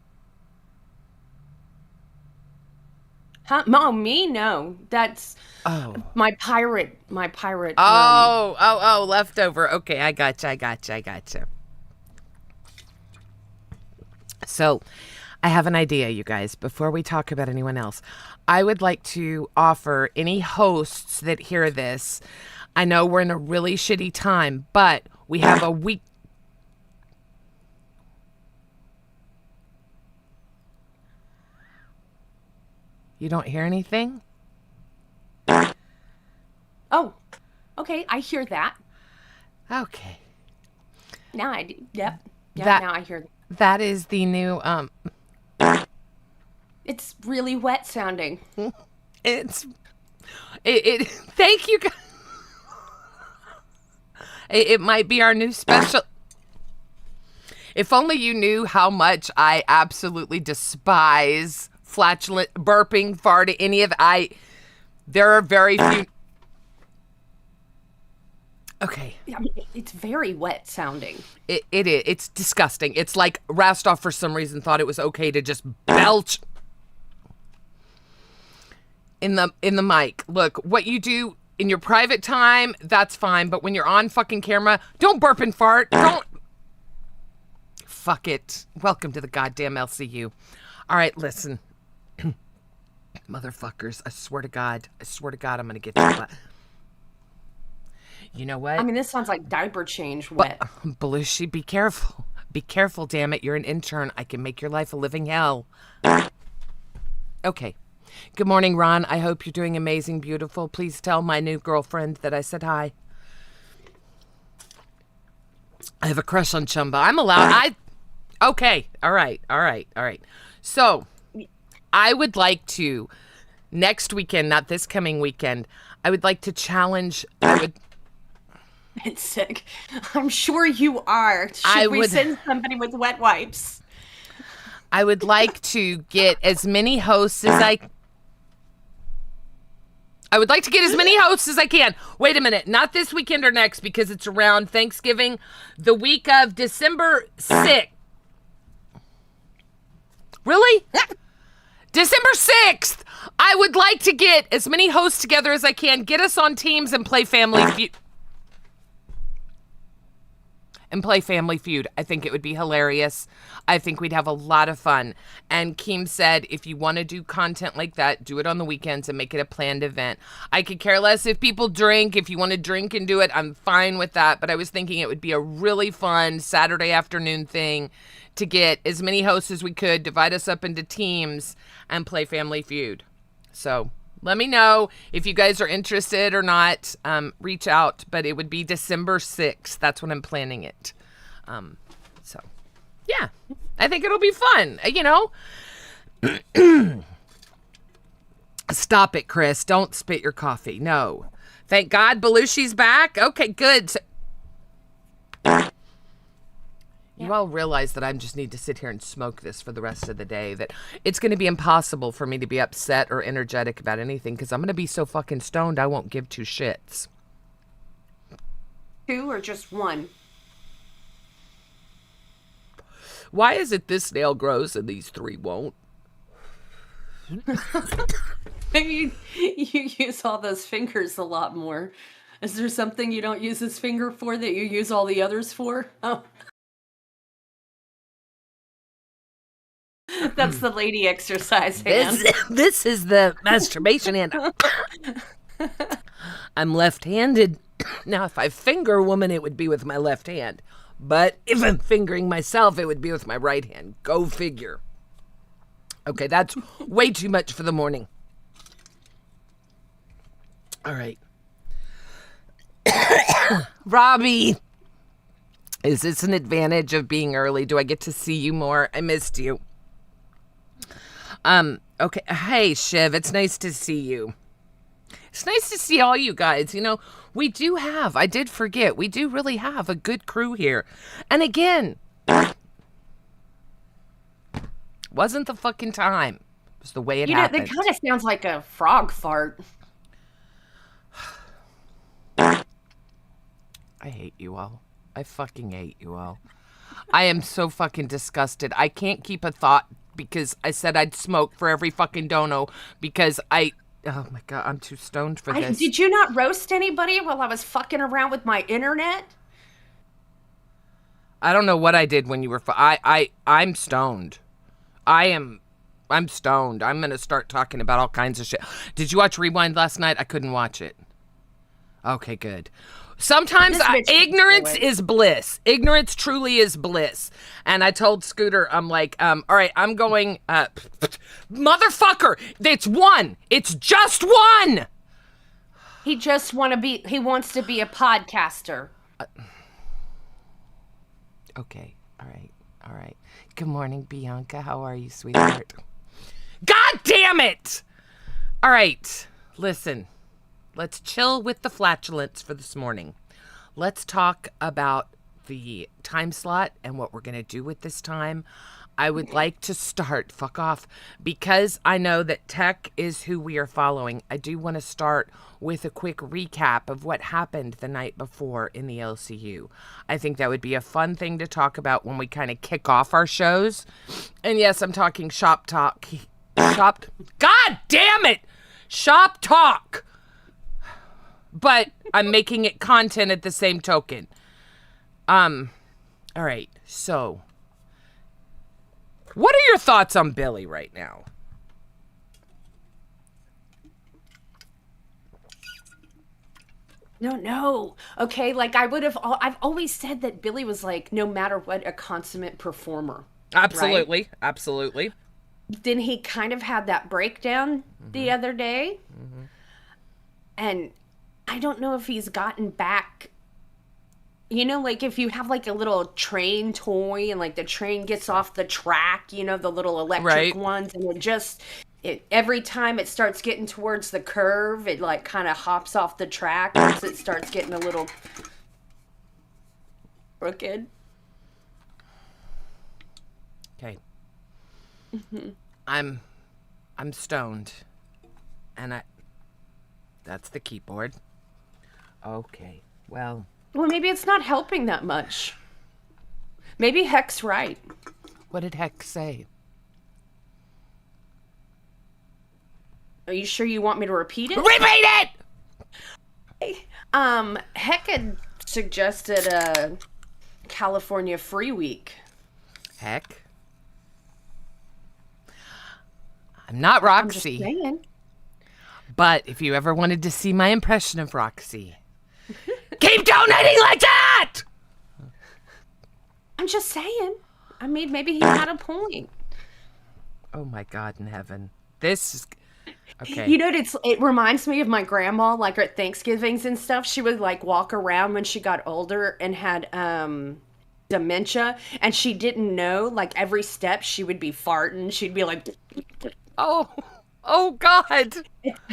Huh? Oh, me? No. That's my pirate. Oh, leftover. Okay, I gotcha. So, I have an idea, you guys. Before we talk about anyone else, I would like to offer any hosts that hear this. I know we're in a really shitty time, but we have a week. You don't hear anything? Okay, I hear that. Okay. Now I do. Yep. Yeah, That- now I hear that. That is the new It's really wet sounding. it thank you guys. It might be our new special. If only you knew how much I absolutely despise flatulent burping, farting, any of there are very few. Okay. I mean, it's very wet sounding. It is. It's disgusting. It's like Rastov for some reason thought it was okay to just belch in the mic. Look, what you do in your private time, that's fine, but when you're on fucking camera, don't burp and fart. Don't. Fuck it. Welcome to the goddamn LCU. All right, listen. Motherfuckers, I swear to God, I'm going to get you. You know what? I mean, this sounds like diaper change wet. Belushi, be careful. Be careful, damn it. You're an intern. I can make your life a living hell. Okay. Good morning, Ron. I hope you're doing amazing, beautiful. Please tell my new girlfriend that I said hi. I have a crush on Chumba. I'm allowed. Okay. All right. So, I would like to, next weekend, not this coming weekend, I would like to challenge, It's sick. I'm sure you are. Should we send somebody with wet wipes? I would like to get as many hosts as I would like to get as many hosts as I can. Wait a minute. Not this weekend or next because it's around Thanksgiving. The week of December 6th. Really? December 6th. I would like to get as many hosts together as I can. Get us on teams and play Family Feud. I think it would be hilarious. I think we'd have a lot of fun. And Keem said, if you want to do content like that, do it on the weekends and make it a planned event. I could care less if people drink. If you want to drink and do it, I'm fine with that. But I was thinking it would be a really fun Saturday afternoon thing to get as many hosts as we could, divide us up into teams, and play Family Feud. So let me know if you guys are interested or not. Reach out, but it would be December 6th. That's when I'm planning it. So, yeah, I think it'll be fun. Stop it, Chris. Don't spit your coffee. No. Thank God Belushi's back. Okay, good. You all realize that I just need to sit here and smoke this for the rest of the day, that it's going to be impossible for me to be upset or energetic about anything because I'm going to be so fucking stoned I won't give two shits. 2 or just 1? Why is it this nail grows and these 3 won't? Maybe you use all those fingers a lot more. Is there something you don't use this finger for that you use all the others for? Oh. That's the lady exercise hand. This is the masturbation hand. I'm left-handed. Now, if I finger a woman, it would be with my left hand. But if I'm fingering myself, it would be with my right hand. Go figure. Okay, that's way too much for the morning. All right. Robbie, is this an advantage of being early? Do I get to see you more? I missed you. Okay. Hey, Shiv, it's nice to see you. It's nice to see all you guys. We did forget, we do really have a good crew here. And again, wasn't the fucking time. It was the way it happened. That kind of sounds like a frog fart. I hate you all. I fucking hate you all. I am so fucking disgusted. I can't keep a thought because I said I'd smoke for every fucking dono because oh my God, I'm too stoned for this. Did you not roast anybody while I was fucking around with my internet? I don't know what I did when you were, I'm stoned. I'm stoned. I'm going to start talking about all kinds of shit. Did you watch Rewind last night? I couldn't watch it. Okay, good. Sometimes ignorance is bliss. Ignorance truly is bliss. And I told Scooter, I'm like, all right, I'm going, motherfucker, it's 1. It's just 1. He just he wants to be a podcaster. Okay. All right. All right. Good morning, Bianca. How are you, sweetheart? God damn it! All right. Listen. Let's chill with the flatulence for this morning. Let's talk about the time slot and what we're going to do with this time. I would like to start, fuck off, because I know that tech is who we are following. I do want to start with a quick recap of what happened the night before in the LCU. I think that would be a fun thing to talk about when we kind of kick off our shows. And yes, I'm talking shop talk. God damn it! Shop talk! But I'm making it content at the same token. All right, so what are your thoughts on Billy right now? No. Okay, like I've always said that Billy was like, no matter what, a consummate performer. Absolutely, right? absolutely. Then he kind of had that breakdown the other day. And I don't know if he's gotten back. You know, like if you have like a little train toy and like the train gets off the track, you know, the little electric ones, and every time it starts getting towards the curve, it like kind of hops off the track as it starts getting a little crooked. Okay. I'm stoned, and that's the keyboard. Okay. Well, maybe it's not helping that much. Maybe Heck's right. What did Heck say? Are you sure you want me to repeat it? Repeat it! Heck had suggested a California Free Week. Heck? I'm not Roxy. I'm just saying. But if you ever wanted to see my impression of Roxy, keep donating like that! I'm just saying. I mean, maybe he had a point. Oh my God in heaven. This is... Okay. You know, it reminds me of my grandma, like at Thanksgivings and stuff. She would like walk around when she got older and had dementia, and she didn't know, like every step she would be farting. She'd be like... Oh God.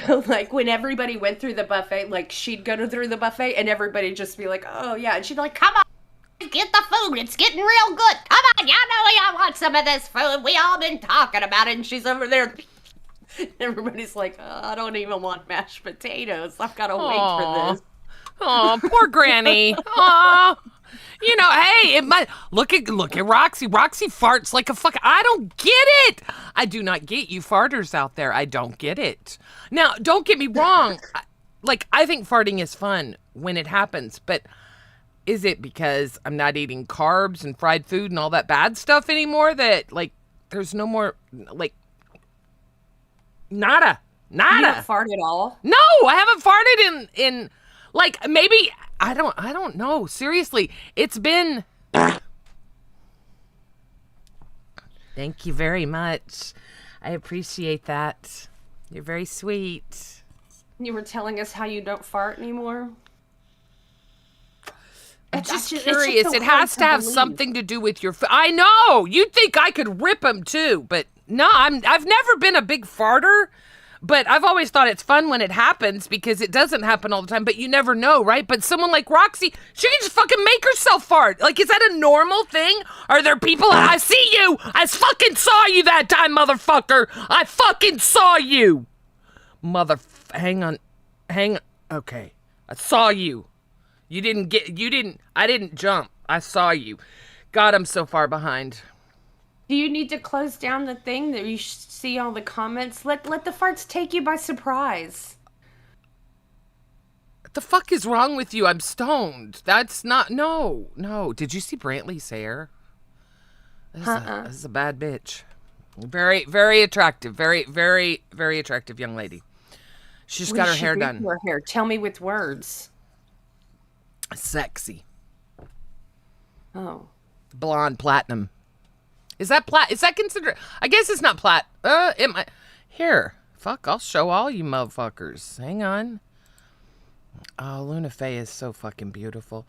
Like when everybody went through the buffet, like she'd go through the buffet and everybody just be like, oh yeah. And she'd be like, come on, get the food. It's getting real good. Come on, y'all know y'all want some of this food. We all been talking about it. And she's over there. Everybody's like, oh, I don't even want mashed potatoes. I've got to wait for this. Oh, poor Granny. Aw. You know, hey, it might look at Roxy. Roxy farts like a fuck. I don't get it. I do not get you farters out there. I don't get it. Now, don't get me wrong. I think farting is fun when it happens, but is it because I'm not eating carbs and fried food and all that bad stuff anymore that like there's no more like nada? You don't fart at all? No, I haven't farted in like maybe I don't know. Seriously, it's been. Thank you very much. I appreciate that. You're very sweet. You were telling us how you don't fart anymore? I'm just curious. It has to have something to do with your. I know. You'd think I could rip them too, but no. I've never been a big farter. But I've always thought it's fun when it happens because it doesn't happen all the time, but you never know, right? But someone like Roxy, she can just fucking make herself fart. Like, is that a normal thing? Are there people, I see you! I fucking saw you that time, motherfucker! I fucking saw you! Hang on. Okay. I saw you. I didn't jump. I saw you. God, I'm so far behind. Do you need to close down the thing that you see all the comments? Let the farts take you by surprise. What the fuck is wrong with you? I'm stoned. That's not... No. Did you see Brantley's hair? This is a bad bitch. Very, very attractive. Very, very, very attractive young lady. She's got her hair done. Her hair. Tell me with words. Sexy. Oh. Blonde platinum. Is that considered? I guess it's not plat. It might. Here, fuck. I'll show all you motherfuckers. Hang on. Oh, Luna Faye is so fucking beautiful.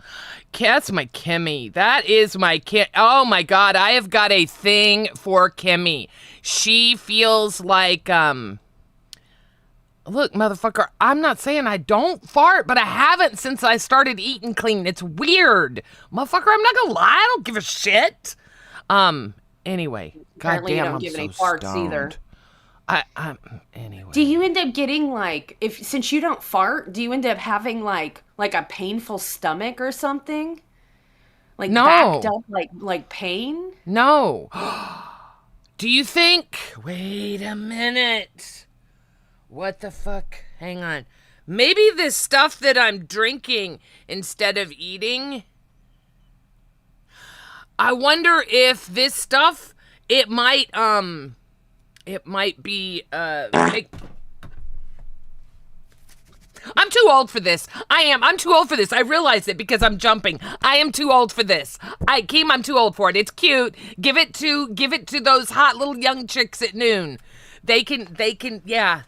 That's my Kimmy. That is my Kim. Oh my God, I have got a thing for Kimmy. She feels like, look, motherfucker, I'm not saying I don't fart, but I haven't since I started eating clean. It's weird. Motherfucker, I'm not gonna lie, I don't give a shit. Anyway, Apparently you goddamn, don't I'm give so any farts stoned. either. Anyway. Do you end up getting like, since you don't fart, do you end up having like a painful stomach or something? Like No. backed up like pain? No. Do you think? Wait a minute. What the fuck? Hang on. Maybe this stuff that I'm drinking instead of eating. I wonder if this stuff, it might be, I'm too old for this. I'm too old for this. I realize it because I'm jumping. I am too old for this. Keem, I'm too old for it. It's cute. Give it to those hot little young chicks at noon. They can, yeah.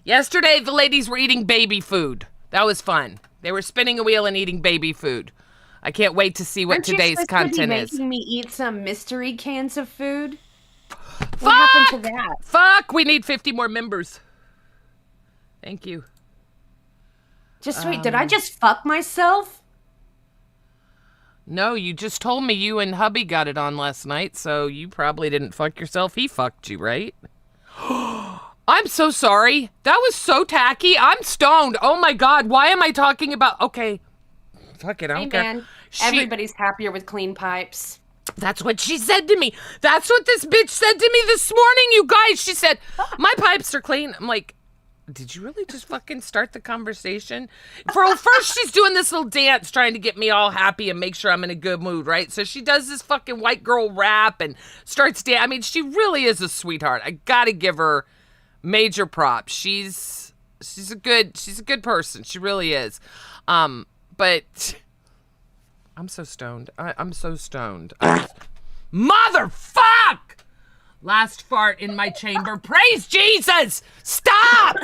Yesterday, the ladies were eating baby food. That was fun. They were spinning a wheel and eating baby food. I can't wait to see what Aren't today's you supposed content to be is. making me eat some mystery cans of food? What happened to that? Fuck, we need 50 more members. Thank you. Just wait, did I just fuck myself? No, you just told me you and hubby got it on last night, so you probably didn't fuck yourself. He fucked you, right? I'm so sorry. That was so tacky. I'm stoned. Oh my God, why am I talking about... Okay, fuck it, I don't care. Man, everybody's happier with clean pipes. That's what she said to me. That's what this bitch said to me this morning, you guys. She said, my pipes are clean. I'm like, did you really just fucking start the conversation? First, she's doing this little dance trying to get me all happy and make sure I'm in a good mood, right? So she does this fucking white girl rap and starts dancing. I mean, she really is a sweetheart. I gotta give her major props. She's a good person. She really is. But I'm so stoned. I'm so stoned. Motherfuck! Last fart in my chamber. Praise Jesus! Stop!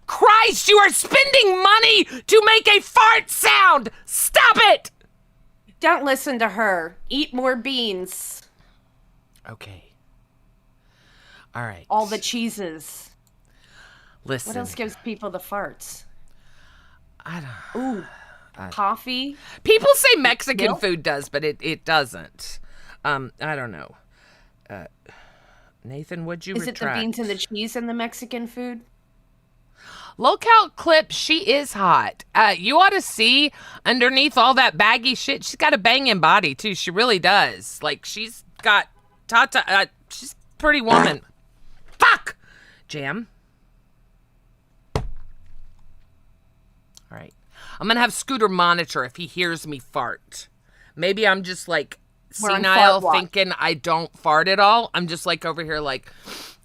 Christ, you are spending money to make a fart sound! Stop it! Don't listen to her. Eat more beans. Okay. All right. All the cheeses. Listen. What else gives people the farts? I don't... Ooh. Coffee? People say Mexican Milk? food does, but it doesn't. I don't know. Nathan, would you Is retract? it the beans and the cheese in the Mexican food? Local clip, she is hot. You ought to see underneath all that baggy shit, she's got a banging body, too. She really does. Like, she's got... she's a pretty woman. Fuck! Jam. All right. I'm gonna have Scooter monitor if he hears me fart. Maybe I'm just, like, We're on senile fart watch. thinking I don't fart at all. I'm just, like, over here, like...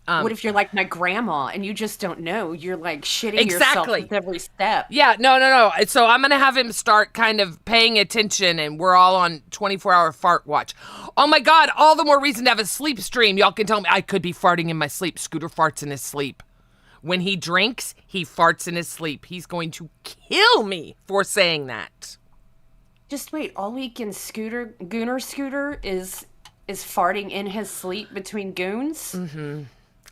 What if you're like my grandma and you just don't know? You're like shitting Exactly. yourself with every step. Yeah, no. So I'm going to have him start kind of paying attention, and we're all on 24-hour fart watch. Oh, my God, all the more reason to have a sleep stream. Y'all can tell me I could be farting in my sleep. Scooter farts in his sleep. When he drinks, he farts in his sleep. He's going to kill me for saying that. Just wait, all weekend Gooner Scooter is farting in his sleep between goons? Mm-hmm.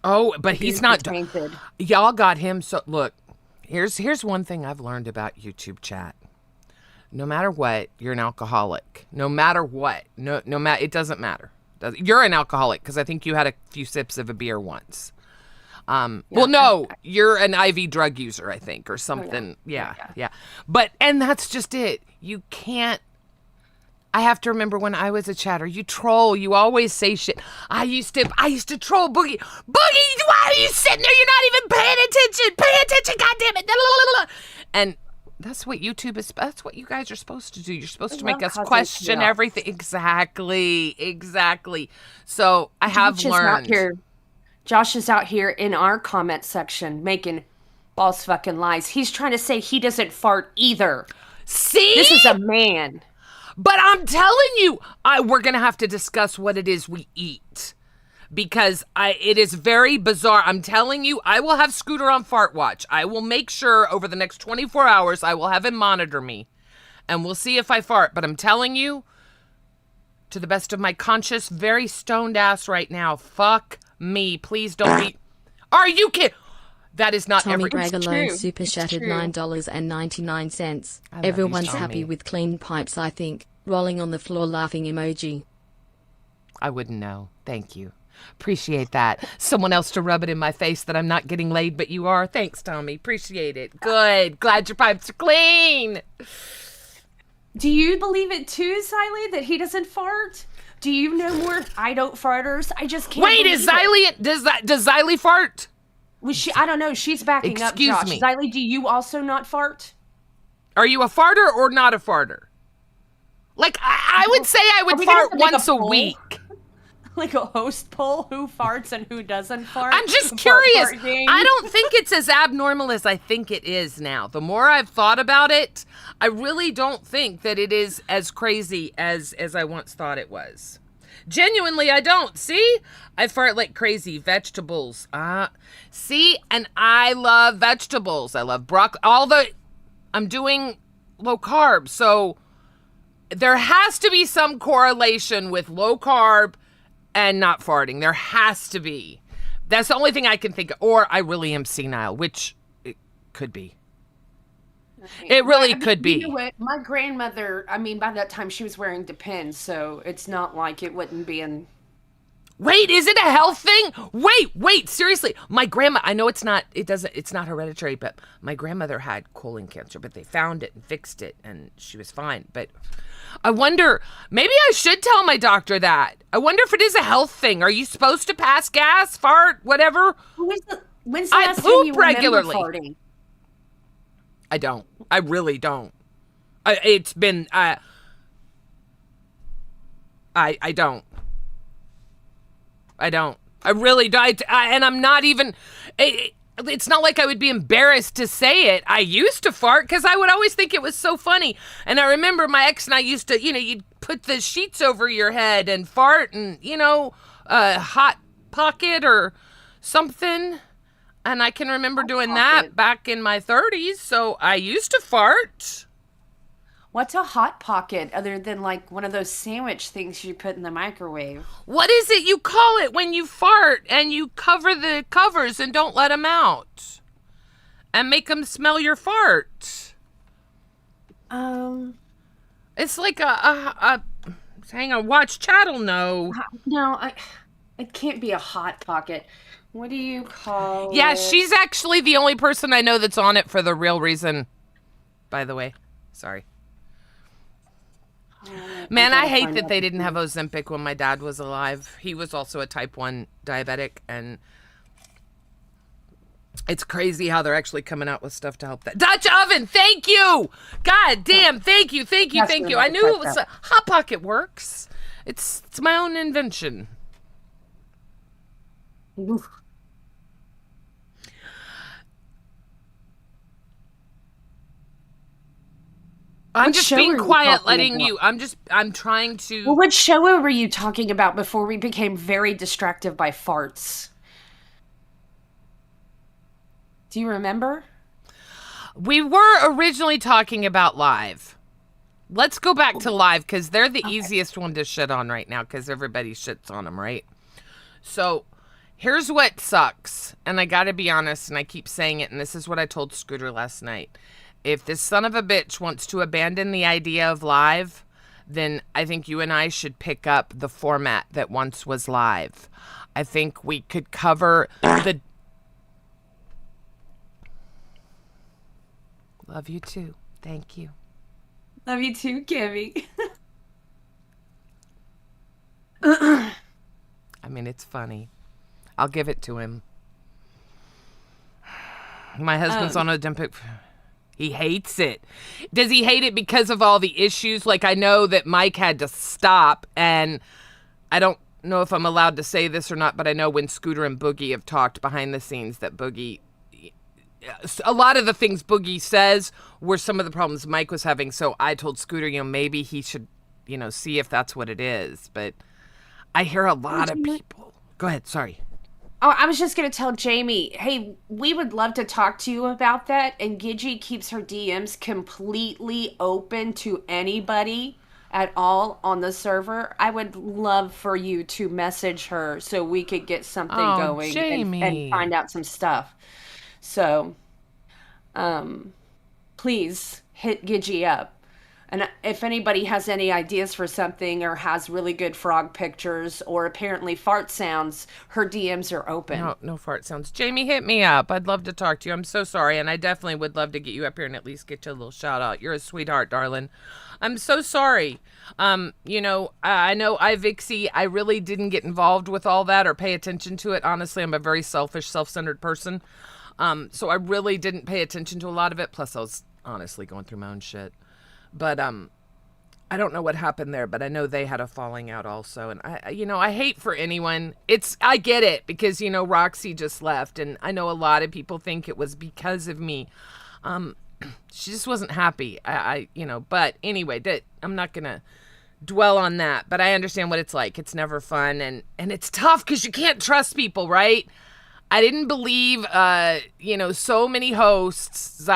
Oh, but he's not... tainted. Y'all got him so... Look, here's one thing I've learned about YouTube chat. No matter what, you're an alcoholic. No matter what. No matter... It doesn't matter. You're an alcoholic, because I think you had a few sips of a beer once. Well, no, you're an IV drug user, I think, or something. Yeah. But, and that's just it. You can't... I have to remember when I was a chatter, you troll, you always say shit. I used to troll Boogie. Boogie, why are you sitting there? You're not even paying attention. Pay attention, goddammit. And that's what YouTube is, that's what you guys are supposed to do. You're supposed to make us question everything. Exactly. So I have learned. Josh is out here in our comment section making false fucking lies. He's trying to say he doesn't fart either. See? This is a man. But I'm telling you, we're going to have to discuss what it is we eat. because it is very bizarre. I'm telling you, I will have Scooter on fart watch. I will make sure over the next 24 hours I will have him monitor me, and we'll see if I fart. But I'm telling you, to the best of my conscious, very stoned ass right now, fuck me. Please don't be. Are you kidding? That is not Tommy every. Bragg It's alone true. super It's shattered true. $9.99. I love Everyone's you, happy Tommy. with clean pipes, I think. Rolling on the floor laughing emoji. I wouldn't know. Thank you. Appreciate that. Someone else to rub it in my face that I'm not getting laid, but you are. Thanks, Tommy. Appreciate it. Good. Glad your pipes are clean. Do you believe it too, Xylee, that he doesn't fart? Do you know more I don't farters? I just can't. Wait, is believe it. Xylee, does Xylee fart? Was she? I don't know. She's backing Excuse up. Josh. me. Xylee, do you also not fart? Are you a farter or not a farter? Like, I would say I Are would we gonna fart have to make a once a poll? week. Like a host poll, who farts and who doesn't fart? I'm just Fart curious. farting. I don't think it's as abnormal as I think it is now. The more I've thought about it, I really don't think that it is as crazy as I once thought it was. Genuinely, I don't. See? I fart like crazy. Vegetables. See? And I love vegetables. I love broccoli. I'm doing low carb, so there has to be some correlation with low carb and not farting. There has to be. That's the only thing I can think of. Or I really am senile, which it could be. It really could be. You know what? My grandmother, I mean, by that time she was wearing Depends, so it's not like it wouldn't be in. Wait, is it a health thing? Wait, seriously. My grandma, I know it's not hereditary, but my grandmother had colon cancer, but they found it and fixed it and she was fine. But I wonder, maybe I should tell my doctor that. I wonder if it is a health thing. Are you supposed to pass gas, fart, whatever? When's the I last time poop you remember regularly. farting? I don't. I really don't. It's been, I don't. I don't. I really don't. And I'm not even, it's not like I would be embarrassed to say it. I used to fart because I would always think it was so funny. And I remember my ex and I used to, you'd put the sheets over your head and fart and, a hot pocket or something. And I can remember doing that back in my 30s. So I used to fart. What's a hot pocket other than like one of those sandwich things you put in the microwave? What is it you call it when you fart and you cover the covers and don't let them out? And make them smell your fart? It's like hang on, watch chat'll know. No, it can't be a hot pocket. What do you call Yeah, it? she's actually the only person I know that's on it for the real reason, by the way. Sorry. Man, I hate that they didn't have Ozempic when my dad was alive. He was also a type 1 diabetic, and it's crazy how they're actually coming out with stuff to help that. Dutch oven, thank you! God damn, thank you. I knew it was Hot Pocket works. It's my own invention. Oof. I'm What just show being are you quiet, talking letting about? you. I'm trying to. Well, what show were you talking about before we became very distracted by farts? Do you remember? We were originally talking about live. Let's go back to live because they're the easiest one to shit on right now because everybody shits on them, right? So here's what sucks. And I got to be honest, and I keep saying it, and this is what I told Scooter last night. If this son of a bitch wants to abandon the idea of live, then I think you and I should pick up the format that once was live. I think we could cover the... Love you too. Thank you. Love you too, Kimmy. I mean, it's funny. I'll give it to him. My husband's on Ozempic. He hates it. Does he hate it because of all the issues? Like, I know that Mike had to stop, and I don't know if I'm allowed to say this or not, but I know when Scooter and Boogie have talked behind the scenes that Boogie... A lot of the things Boogie says were some of the problems Mike was having, so I told Scooter, maybe he should, see if that's what it is. But I hear a lot of people Go ahead. Sorry. Oh, I was just going to tell Jamie, hey, we would love to talk to you about that. And Gidgey keeps her DMs completely open to anybody at all on the server. I would love for you to message her so we could get something going and find out some stuff. So, please hit Gidgey up. And if anybody has any ideas for something or has really good frog pictures or apparently fart sounds, her DMs are open. No fart sounds. Jamie, hit me up. I'd love to talk to you. I'm so sorry. And I definitely would love to get you up here and at least get you a little shout out. You're a sweetheart, darling. I'm so sorry. I know iVixie, I really didn't get involved with all that or pay attention to it. Honestly, I'm a very selfish, self-centered person. So I really didn't pay attention to a lot of it. Plus, I was honestly going through my own shit. But I don't know what happened there, but I know they had a falling out also. And I hate for anyone. I get it because, Roxy just left and I know a lot of people think it was because of me. She just wasn't happy. But anyway, I'm not going to dwell on that, but I understand what it's like. It's never fun and it's tough because you can't trust people, right? I didn't believe, so many hosts,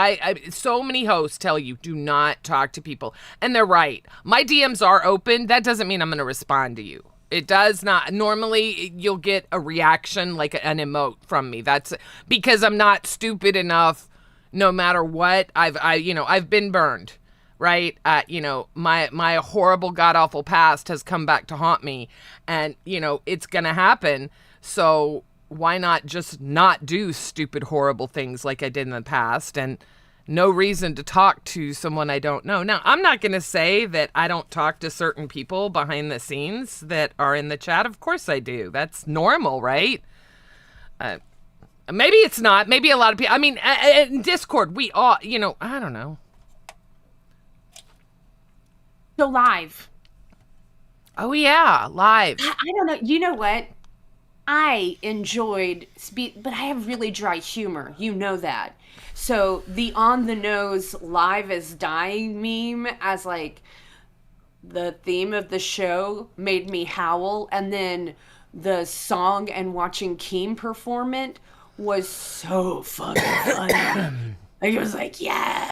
so many hosts tell you, do not talk to people. And they're right. My DMs are open. That doesn't mean I'm going to respond to you. It does not. Normally, you'll get a reaction, like an emote from me. That's because I'm not stupid enough, no matter what. I've been burned, right? My horrible, god-awful past has come back to haunt me. And, it's going to happen. So why not just not do stupid, horrible things like I did in the past and no reason to talk to someone I don't know. Now, I'm not going to say that I don't talk to certain people behind the scenes that are in the chat. Of course I do. That's normal, right? Maybe it's not. Maybe a lot of people. I mean, in Discord, we all, I don't know. So live. Oh, yeah, live. I don't know. You know what? I enjoyed but I have really dry humor. You know that. So the on the nose live is dying meme as like the theme of the show made me howl. And then the song and watching Keem perform it was so fucking funny. Like, it was like, yeah.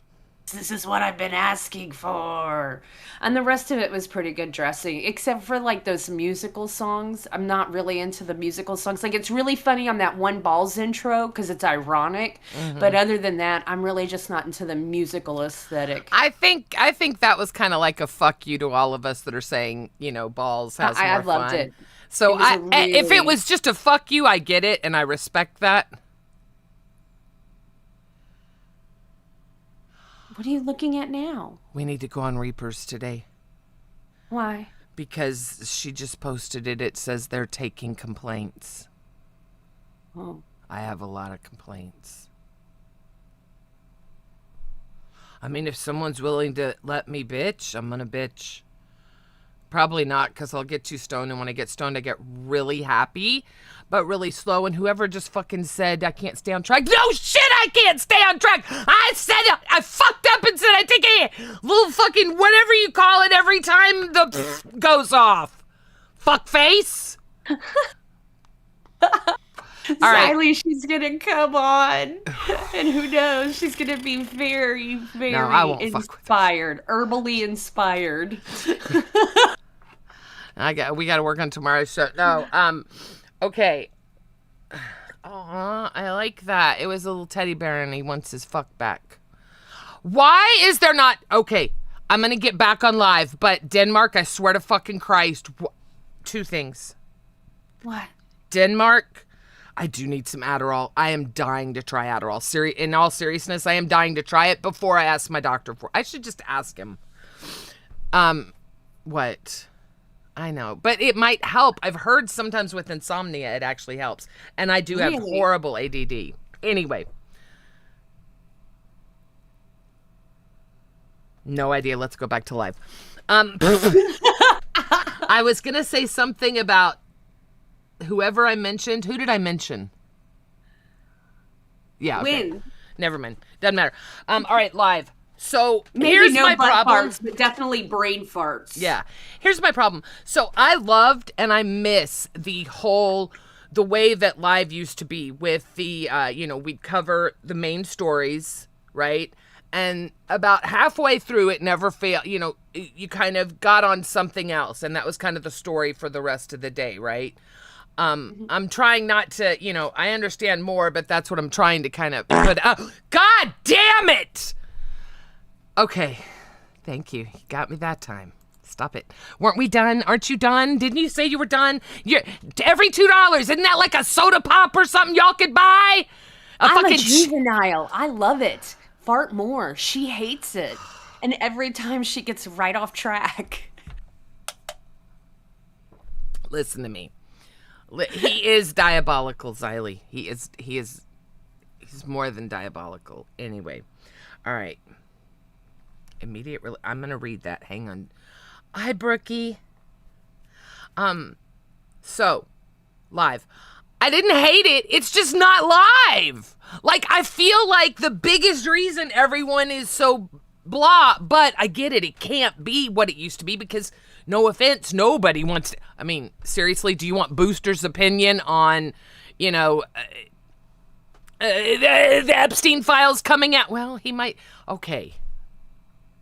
This is what I've been asking for. And the rest of it was pretty good dressing, except for like those musical songs. I'm not really into the musical songs. Like, it's really funny on that one Balls intro because it's ironic. Mm-hmm. But other than that, I'm really just not into the musical aesthetic. I think that was kind of like a fuck you to all of us that are saying, Balls has more fun. I loved it. So if it was just a fuck you, I get it and I respect that. What are you looking at now? We need to go on Reapers today. Why? Because she just posted it. It says they're taking complaints. Oh. I have a lot of complaints. I mean, if someone's willing to let me bitch, I'm gonna bitch. Probably not, because I'll get too stoned, and when I get stoned, I get really happy, but really slow, and whoever just fucking said I can't stay on track, no shit, I can't stay on track! I said it! I fucked up and said I take a little fucking whatever you call it every time the goes off. Fuck face? All right. Siley, she's gonna come on, and who knows, she's gonna be very, very inspired, herbally inspired. We gotta work on tomorrow's show. No, okay. Aw, I like that. It was a little teddy bear and he wants his fuck back. Why is there not... Okay, I'm gonna get back on live, but Denmark, I swear to fucking Christ, two things. What? Denmark, I do need some Adderall. I am dying to try Adderall. In all seriousness, I am dying to try it before I ask my doctor for it. I should just ask him. What? I know, but it might help. I've heard sometimes with insomnia it actually helps. And I do have horrible ADD. Anyway. No idea. Let's go back to live. I was going to say something about whoever I mentioned. Who did I mention? Yeah. Okay. When? Never mind. Doesn't matter. All right, live. So maybe here's no my problem. Farts, but definitely brain farts. Yeah. Here's my problem. So I loved and I miss the whole the way that live used to be with the, we'd cover the main stories, right? And about halfway through, it never failed. You kind of got on something else, and that was kind of the story for the rest of the day, right? I'm trying not to, I understand more, but that's what I'm trying to kind of put out. God damn it! Okay, thank you. You got me that time. Stop it. Weren't we done? Aren't you done? Didn't you say you were done? Every $2, isn't that like a soda pop or something y'all could buy? I'm a juvenile. I love it. Fart more. She hates it. And every time she gets right off track. Listen to me. He is diabolical, Xylee. He's more than diabolical. Anyway. All right. I'm going to read that. Hang on. Hi, Brookie. So, live. I didn't hate it. It's just not live. Like, I feel like the biggest reason everyone is so blah, but I get it. It can't be what it used to be because, no offense, nobody wants to. I mean, seriously, do you want Booster's opinion on, the Epstein files coming out? Well, he might. Okay.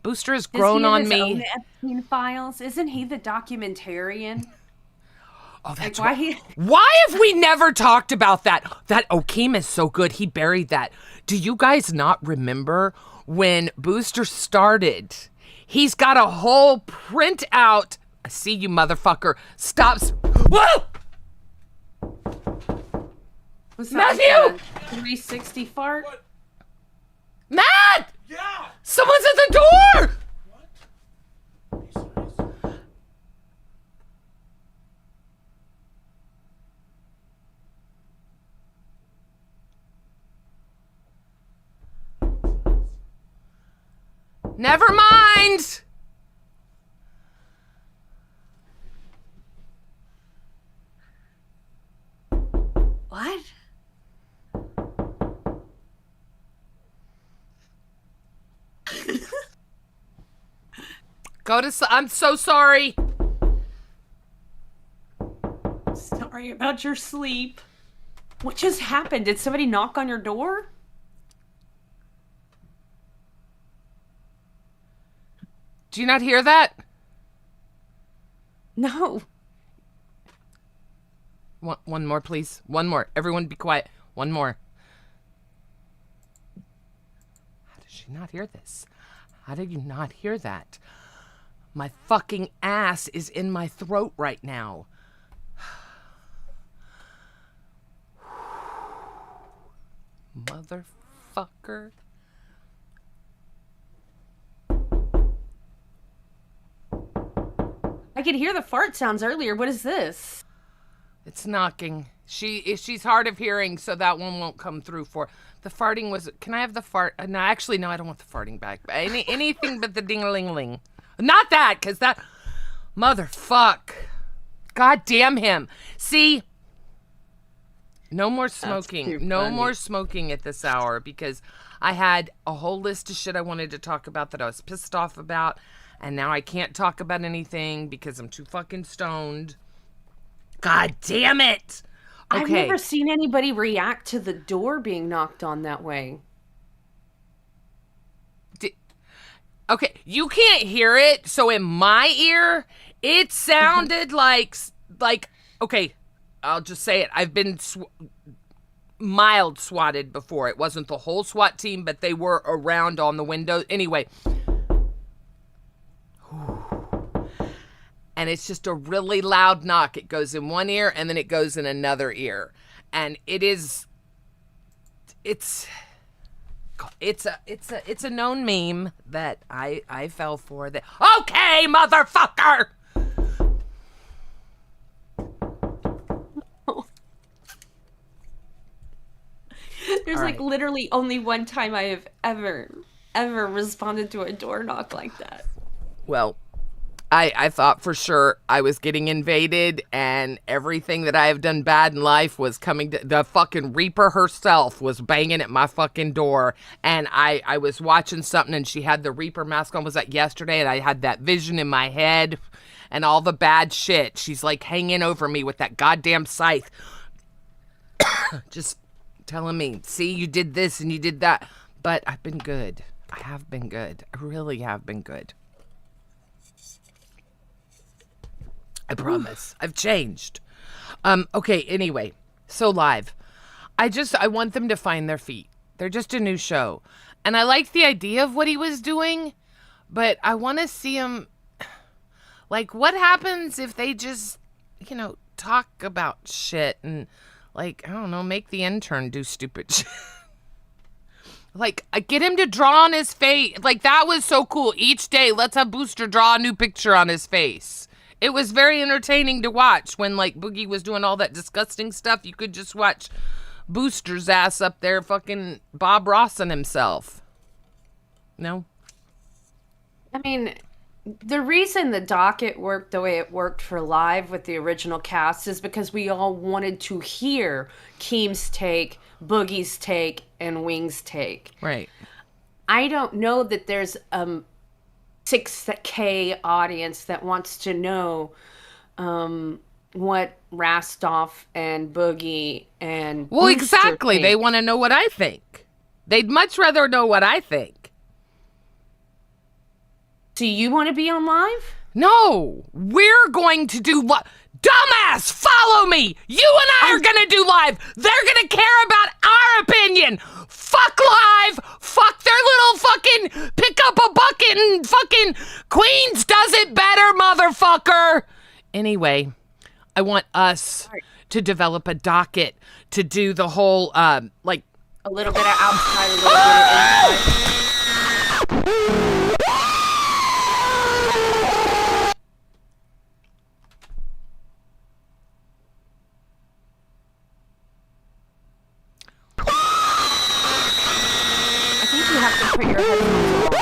Booster has grown on me. Own Epstein files? Isn't he the documentarian? Oh, that's why. Why have we never talked about that? That Okeem is so good. He buried that. Do you guys not remember when Booster started? He's got a whole printout. I see you, motherfucker. Stops. Whoa! Was that Matthew! Like a 360 fart? What? Matt! Yeah! Someone's at the door! Never mind! What? I'm so sorry. Sorry about your sleep. What just happened? Did somebody knock on your door? Do you not hear that? No. One more, please. One more. Everyone be quiet. One more. How did she not hear this? How did you not hear that? My fucking ass is in my throat right now. Motherfucker. I could hear the fart sounds earlier. What is this? It's knocking. She's hard of hearing, so that one won't come through for. The farting was. Can I have the fart? No, actually, no. I don't want the farting back. Anything but the ding-a-ling-ling. Not that, because that motherfuck. God damn him. See. No more smoking. No more smoking at this hour because I had a whole list of shit I wanted to talk about that I was pissed off about, and now I can't talk about anything because I'm too fucking stoned. God damn it. Okay. I've never seen anybody react to the door being knocked on that way. Okay, you can't hear it, so in my ear, it sounded like, okay, I'll just say it. I've been mild swatted before. It wasn't the whole SWAT team, but they were around on the window. Anyway. And it's just a really loud knock. It goes in one ear, and then it goes in another ear. And it's a known meme that I fell for. That okay, motherfucker. There's like literally only one time I have ever responded to a door knock like that. Well, I thought for sure I was getting invaded and everything that I have done bad in life was coming to, the fucking Reaper herself was banging at my fucking door, and I was watching something and she had the Reaper mask on. Was that yesterday? And I had that vision in my head and all the bad shit. She's like hanging over me with that goddamn scythe. just telling me, see, you did this and you did that. But I've been good. I have been good. I really have been good. I promise. I've changed. Okay, anyway. So live. I want them to find their feet. They're just a new show. And I like the idea of what he was doing, but I want to see him. Like, what happens if they just, talk about shit and, like, I don't know, make the intern do stupid shit. Like, get him to draw on his face. Like, that was so cool. Each day, let's have Booster draw a new picture on his face. It was very entertaining to watch when, like, Boogie was doing all that disgusting stuff. You could just watch Booster's ass up there fucking Bob Rossing himself. No? I mean, the reason the docket worked the way it worked for live with the original cast is because we all wanted to hear Keem's take, Boogie's take, and Wing's take. Right. I don't know that there's 6K audience that wants to know what Rastoff and Boogie and Well, Booster exactly. think. They want to know what I think. They'd much rather know what I think. Do you want to be on live? No, we're going to do what? Dumbass, follow me. You and I are going to do live. They're going to care about our opinion. Fuck live. Fuck their little fucking pick up a bucket and fucking Queens does it better, motherfucker. Anyway, I want us to develop a docket to do the whole, like. A little bit of outside, a little bit of inside. I think you have to put your headphones on.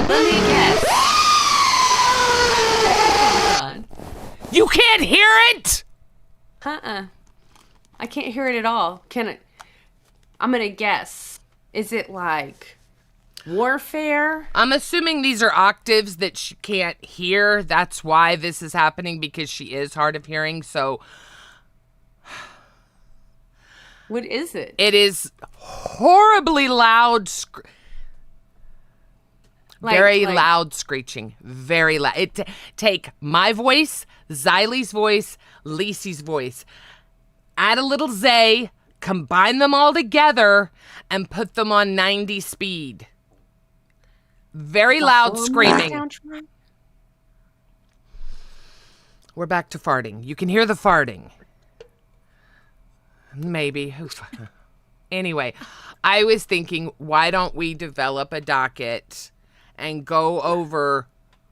Let me guess. You can't hear it? I can't hear it at all. Can it? I'm gonna guess. Is it like warfare? I'm assuming these are octaves that she can't hear. That's why this is happening, because she is hard of hearing. So What is it? it is horribly loud, very loud screeching. Very loud. Take my voice, Xylie's voice, Lacey's voice, add a little Zay, combine them all together, and put them on 90 speed. Very loud screaming. Soundtrack? We're back to farting. You can hear the farting. Maybe. Anyway, I was thinking, why don't we develop a docket and go over,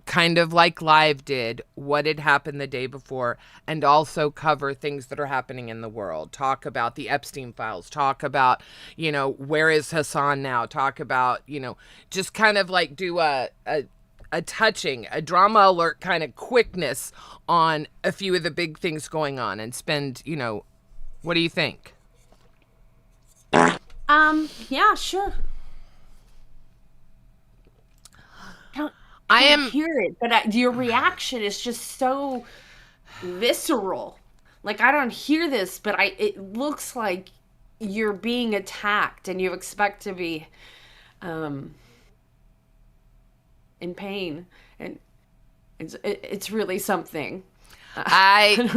kind of like Live did, what had happened the day before, and also cover things that are happening in the world. Talk about the Epstein files. Talk about, where is Hassan now? Talk about, just kind of like do a touching, a drama alert kind of quickness on a few of the big things going on, and spend, what do you think? Yeah, sure. I can't am hear it, but your reaction is just so visceral. Like, I don't hear this, but it looks like you're being attacked and you expect to be in pain, and it's really something. I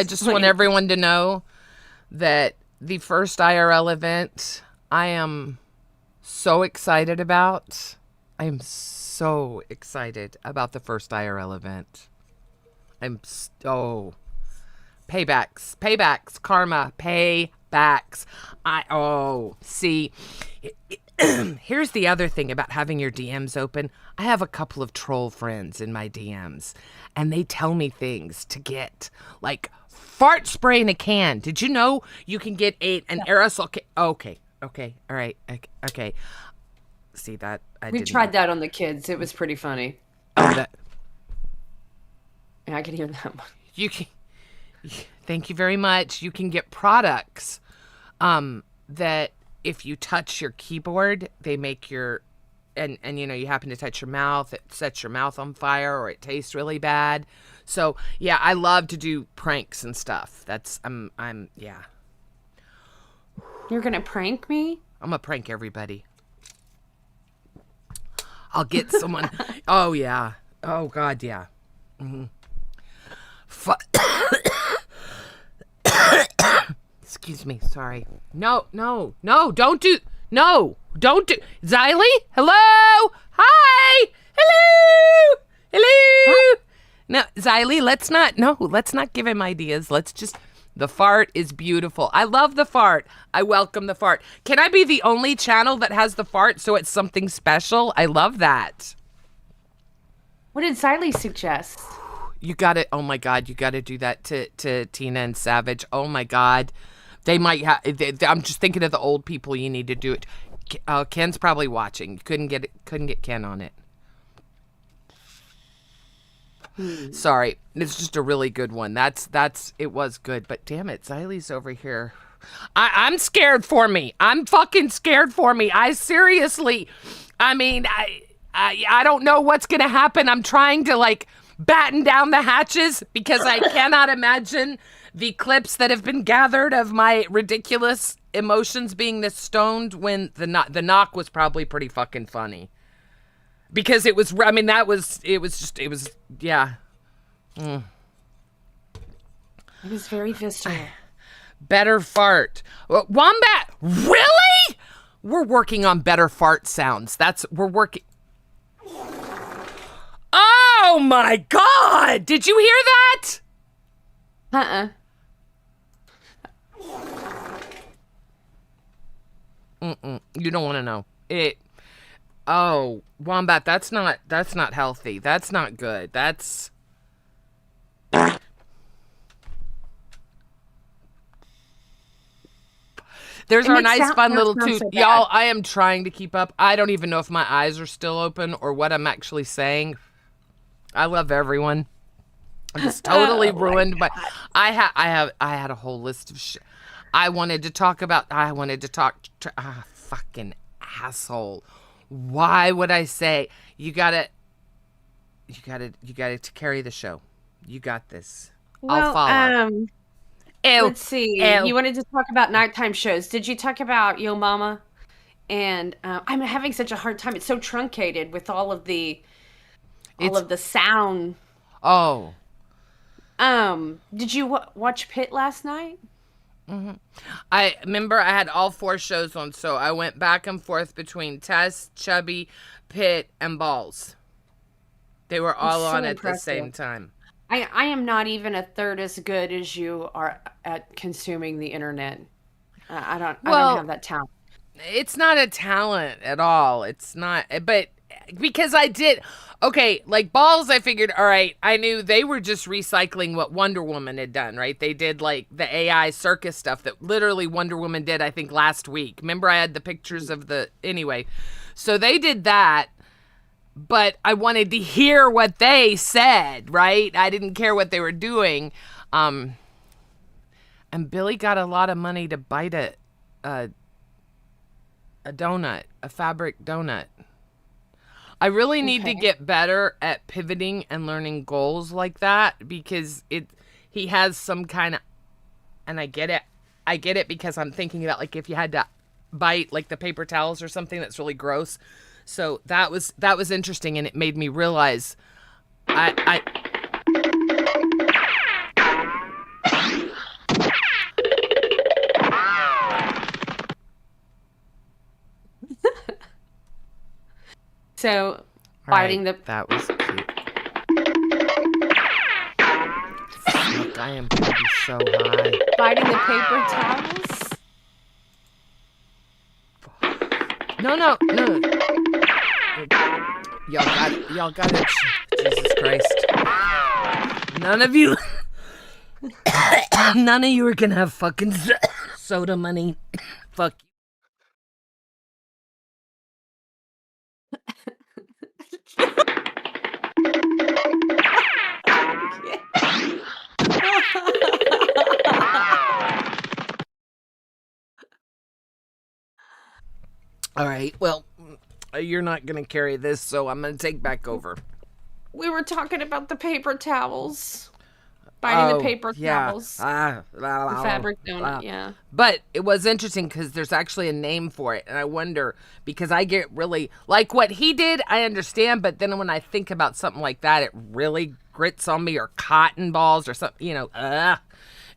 just want everyone to know that the first IRL event I am so excited about. I am so excited about the first IRL event. I'm so paybacks, karma, paybacks. See, here's the other thing about having your DMs open. I have a couple of troll friends in my DMs, and they tell me things to get like Fart spray in a can. Did you know you can get an aerosol can? Okay. All right. Okay. See that? We tried that on the kids. It was pretty funny. Oh, that. Yeah, I could hear that one. You can. Thank you very much. You can get products that if you touch your keyboard, they make your and you happen to touch your mouth, it sets your mouth on fire or it tastes really bad. So yeah, I love to do pranks and stuff. That's I'm yeah. You're gonna prank me? I'm gonna prank everybody. I'll get someone. Oh yeah. Oh God, yeah. Mm-hmm. Excuse me. Sorry. No. Don't do. Xylee? Hello? Hi. Hello. No, Xylee, let's not give him ideas. The fart is beautiful. I love the fart. I welcome the fart. Can I be the only channel that has the fart so it's something special? I love that. What did Xylee suggest? You got to, oh my God, you got to do that to Tina and Savage. Oh my God. They might have, I'm just thinking of the old people you need to do it. Ken's probably watching. Couldn't get Ken on it. Sorry. It's just a really good one. It was good, but damn it, Xylee's over here. I'm scared for me. I'm fucking scared for me. I don't know what's going to happen. I'm trying to batten down the hatches because I cannot imagine the clips that have been gathered of my ridiculous emotions being this stoned when the knock was probably pretty fucking funny. Because it was, yeah. It was very visceral. Better fart. Wombat, really? We're working on better fart sounds. We're working. Oh my God! Did you hear that? You don't want to know it. Oh, Wombat, that's not healthy. That's not good. There's our nice fun little toot. So y'all, I am trying to keep up. I don't even know if my eyes are still open or what I'm actually saying. I love everyone. It's totally ruined, but I had a whole list of shit I wanted to talk about. Fucking asshole. Why would I say you gotta carry the show? You got this. I'll follow. Let's see. You wanted to talk about nighttime shows. Did you talk about Yo Mama? And I'm having such a hard time. It's so truncated with all of the sound. Oh. Did you watch Pit last night? Mm-hmm. I remember I had all 4 shows on, so I went back and forth between Tess, Chubby, Pit, and Balls. They were all on at the same time. I am not even a third as good as you are at consuming the internet. I don't have that talent. It's not a talent at all. It's not, but because I did, okay, like Balls, I figured, all right, I knew they were just recycling what Wonder Woman had done, right? They did the AI circus stuff that literally Wonder Woman did, I think, last week. Remember I had the pictures of anyway. So they did that. But I wanted to hear what they said, right? I didn't care what they were doing. And Billy got a lot of money to bite a donut, a fabric donut. I really need to get better at pivoting and learning goals like that because he has some kind of, and I get it because I'm thinking about if you had to bite the paper towels or something that's really gross. So that was interesting, and it made me realize So biting that was cute. Fuck, I am gonna be so high. Biting the paper towels. No. Y'all got it. Jesus Christ. None of you None of you are gonna have fucking soda money. Fuck you. All right, well, you're not gonna carry this, so I'm gonna take back over. We were talking about the paper towels. Biting the paper towels. The fabric donut, yeah. But it was interesting because there's actually a name for it. And I wonder, because I get really, like what he did, I understand. But then when I think about something like that, it really grits on me, or cotton balls or something,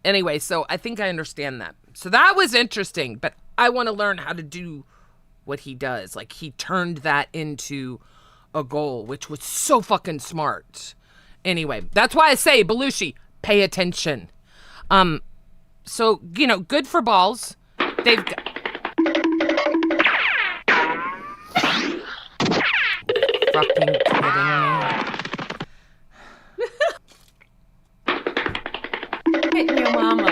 Anyway, so I think I understand that. So that was interesting. But I want to learn how to do what he does. Like, he turned that into a goal, which was so fucking smart. Anyway, that's why I say, Belushi, pay attention. So, good for balls. They've got... Fucking kidding me. Your mama.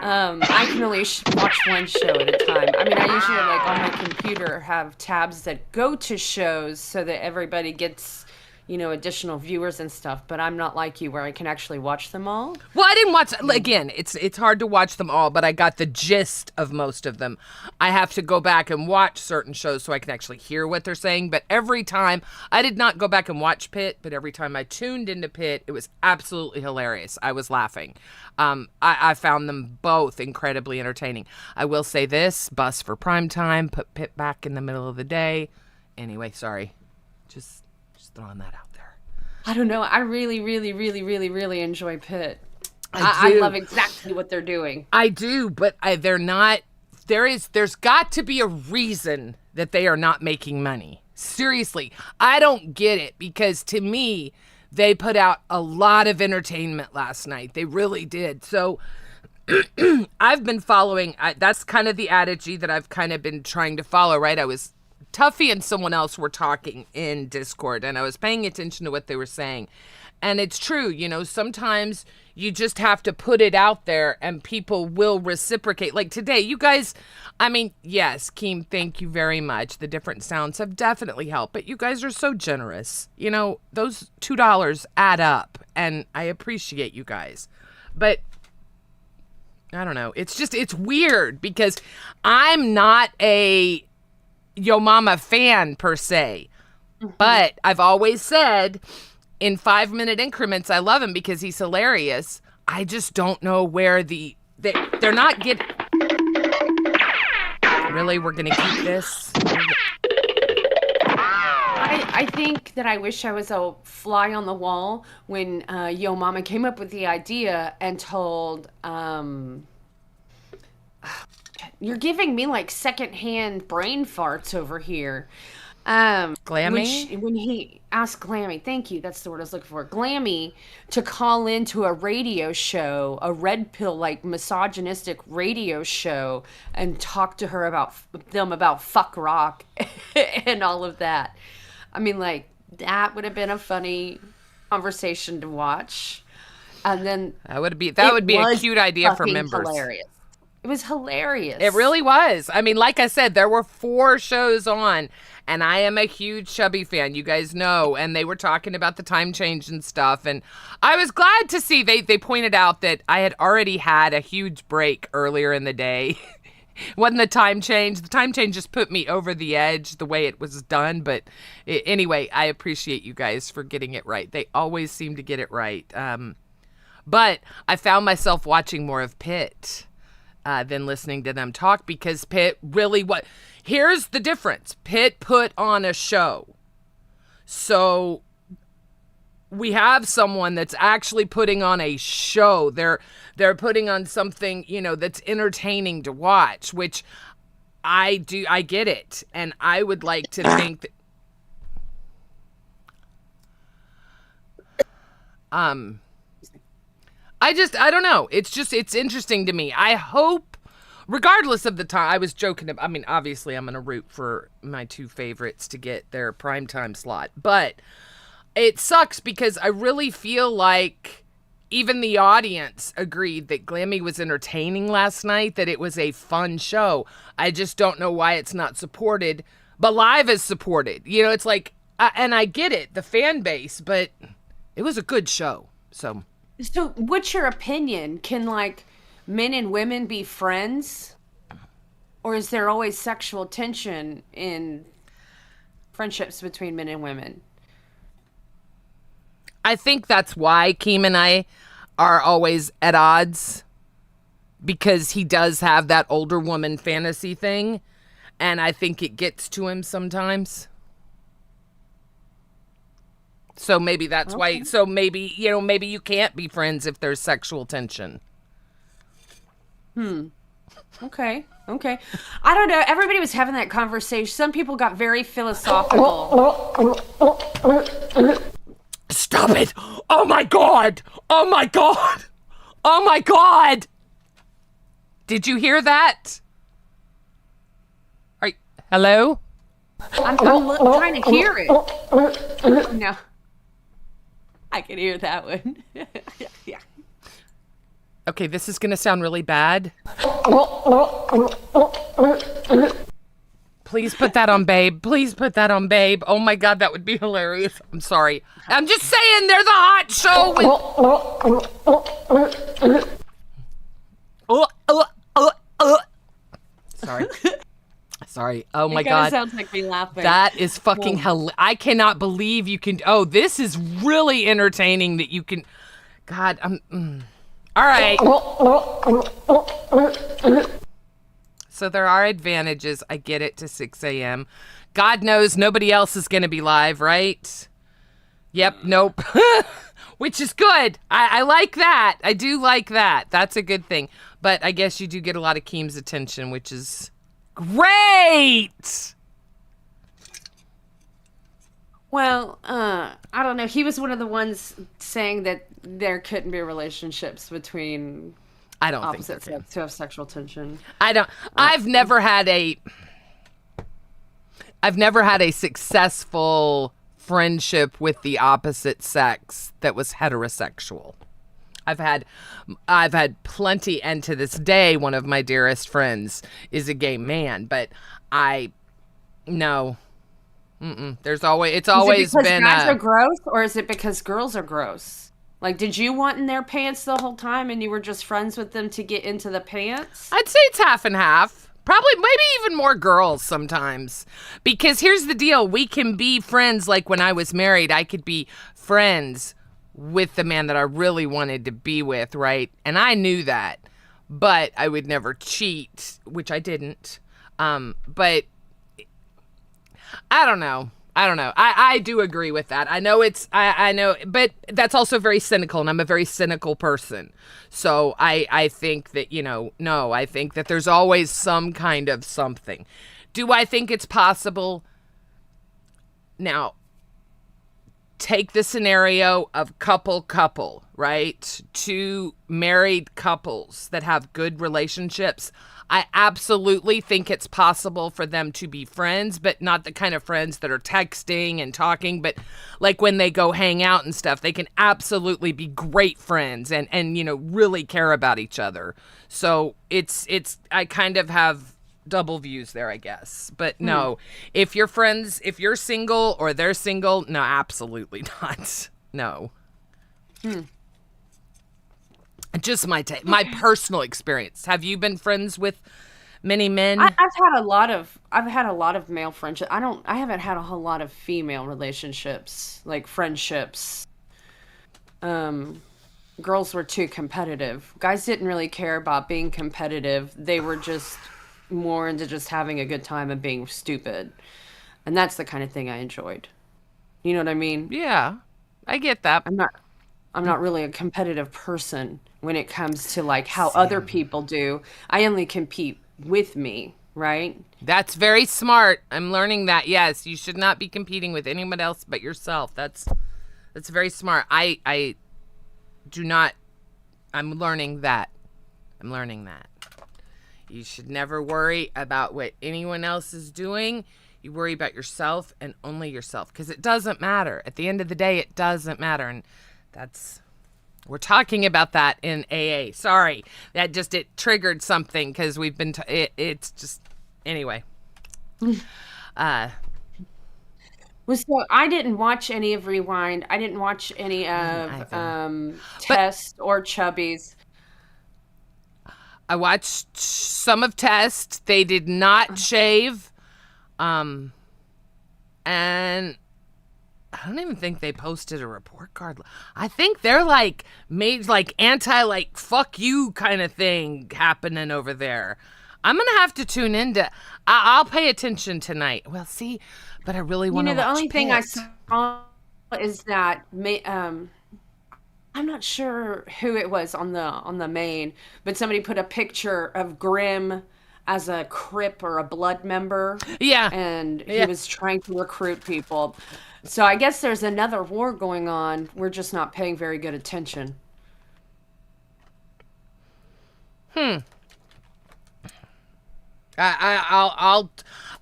I can only watch one show at a time. I mean, I usually, on my computer, have tabs that go to shows so that everybody gets, additional viewers and stuff. But I'm not like you, where I can actually watch them all. Well, I didn't watch, again, it's hard to watch them all, but I got the gist of most of them. I have to go back and watch certain shows so I can actually hear what they're saying. But every time, I did not go back and watch Pitt, but every time I tuned into Pitt, it was absolutely hilarious. I was laughing. I found them both incredibly entertaining. I will say this, bus for prime time, put Pitt back in the middle of the day. Anyway, sorry. Just throwing that out there. I don't know. I really, really, really, really, really enjoy Pitt. I I love exactly what they're doing. I do, but they're not. There's got to be a reason that they are not making money. Seriously, I don't get it, because to me, they put out a lot of entertainment last night. They really did. So I've been following. That's kind of the adage that I've kind of been trying to follow, right? Tuffy and someone else were talking in Discord, and I was paying attention to what they were saying. And it's true, sometimes you just have to put it out there and people will reciprocate. Like today, you guys, yes, Keem, thank you very much. The different sounds have definitely helped, but you guys are so generous. Those $2 add up, and I appreciate you guys. But I don't know. It's weird, because I'm not a Yo Mama fan per se, but I've always said in 5-minute increments I love him because he's hilarious. I just don't know where they're not getting. Really, we're gonna keep this? I think that I wish I was a fly on the wall when Yo Mama came up with the idea and told you're giving me secondhand brain farts over here. Glammy? When he asked Glammy, thank you, that's the word I was looking for, Glammy, to call into a radio show, a red pill, misogynistic radio show, and talk to her about fuck rock and all of that. That would have been a funny conversation to watch. And then that would be a cute idea for members. Hilarious. It was hilarious. It really was. Like I said, there were 4 shows on, and I am a huge Chubby fan, you guys know, and they were talking about the time change and stuff, and I was glad to see they pointed out that I had already had a huge break earlier in the day. Wasn't the time change. The time change just put me over the edge the way it was done, but anyway, I appreciate you guys for getting it right. They always seem to get it right. But I found myself watching more of Pitt than listening to them talk, because Pitt really here's the difference. Pitt put on a show. So we have someone that's actually putting on a show. They're putting on something, that's entertaining to watch, which I get it. And I would like to think that I don't know. It's interesting to me. I hope, regardless of the time, I was joking. Obviously I'm going to root for my 2 favorites to get their primetime slot, but it sucks because I really feel like even the audience agreed that Glammy was entertaining last night, that it was a fun show. I just don't know why it's not supported, but live is supported. You know, it's like, and I get it, the fan base, but it was a good show. So what's your opinion? Can like men and women be friends? Or is there always sexual tension in friendships between men and women? I think that's why Keem and I are always at odds, because he does have that older woman fantasy thing, and I think it gets to him sometimes. So maybe that's why. So maybe, you know, maybe you can't be friends if there's sexual tension. Okay. I don't know. Everybody was having that conversation. Some people got very philosophical. Stop it! Oh my God! Oh my God! Oh my God! Did you hear that? Hello? I'm trying to hear it. No. I can hear that one. Yeah. Okay, this is gonna sound really bad. Please put that on, babe. Please put that on, babe. Oh my God, that would be hilarious. I'm sorry. I'm just saying, there's a hot show with... Sorry. Oh my God. It sounds like me laughing. That is fucking I cannot believe you can... Oh, this is really entertaining that you can... God, All right. So there are advantages. I get it, to 6 a.m. God knows nobody else is going to be live, right? Yep. Nope. Which is good. I like that. I do like that. That's a good thing. But I guess you do get a lot of Keem's attention, which is great. Well, I don't know. He was one of the ones saying that there couldn't be relationships between opposite sex who have sexual tension. I've never had a successful friendship with the opposite sex that was heterosexual. I've had plenty, and to this day, one of my dearest friends is a gay man, but no. It's always been guys are gross, or is it because girls are gross? Like, did you want in their pants the whole time and you were just friends with them to get into the pants? I'd say it's half and half. Probably, maybe even more girls sometimes. Because here's the deal. We can be friends. Like when I was married, I could be friends with the man that I really wanted to be with, right? And I knew that. But I would never cheat, which I didn't. But I don't know. I do agree with that. I know I know, but that's also very cynical, and I'm a very cynical person. So I think that, I think that there's always some kind of something. Do I think it's possible? Now, take the scenario of couple, right? Two married couples that have good relationships. I absolutely think it's possible for them to be friends, but not the kind of friends that are texting and talking, but like when they go hang out and stuff, they can absolutely be great friends and really care about each other. So I kind of have double views there, I guess. But no, if you're friends, if you're single or they're single, no, absolutely not. No. Just my personal experience. Have you been friends with many men? I've had a lot of male friendships. I haven't had a whole lot of female relationships, like friendships. Girls were too competitive. Guys didn't really care about being competitive. They were just more into just having a good time and being stupid. And that's the kind of thing I enjoyed. You know what I mean? Yeah. I get that. I'm not really a competitive person when it comes to like how other people do. I only compete with me, right? That's very smart. I'm learning that. Yes, you should not be competing with anyone else but yourself. That's very smart. I do not. I'm learning that. You should never worry about what anyone else is doing. You worry about yourself and only yourself, because it doesn't matter. At the end of the day, it doesn't matter. And that's We're talking about that in AA. Sorry, it triggered something because we've been. It's just anyway. Well, so I didn't watch any of Rewind. I didn't watch any of Test or Chubby's. I watched some of Test. They did not shave, and I don't even think they posted a report card. I think they're like made like anti like fuck you kind of thing happening over there. I'm gonna have to tune into. I'll pay attention tonight. Well, see, but I really want to. The only thing I Pitt. saw is that I'm not sure who it was on the main, but somebody put a picture of Grimm as a Crip or a Blood member. Yeah, and he was trying to recruit people. So I guess there's another war going on. We're just not paying very good attention.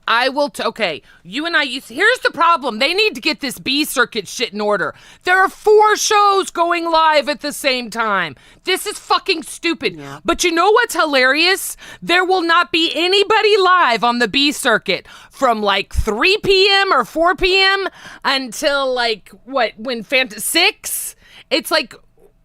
I will. Okay, you and I. Here's the problem. They need to get this B circuit shit in order. There are 4 shows going live at the same time. This is fucking stupid. Yeah. But you know what's hilarious? There will not be anybody live on the B circuit from like 3 p.m. or 4 p.m. until like when 6. It's like.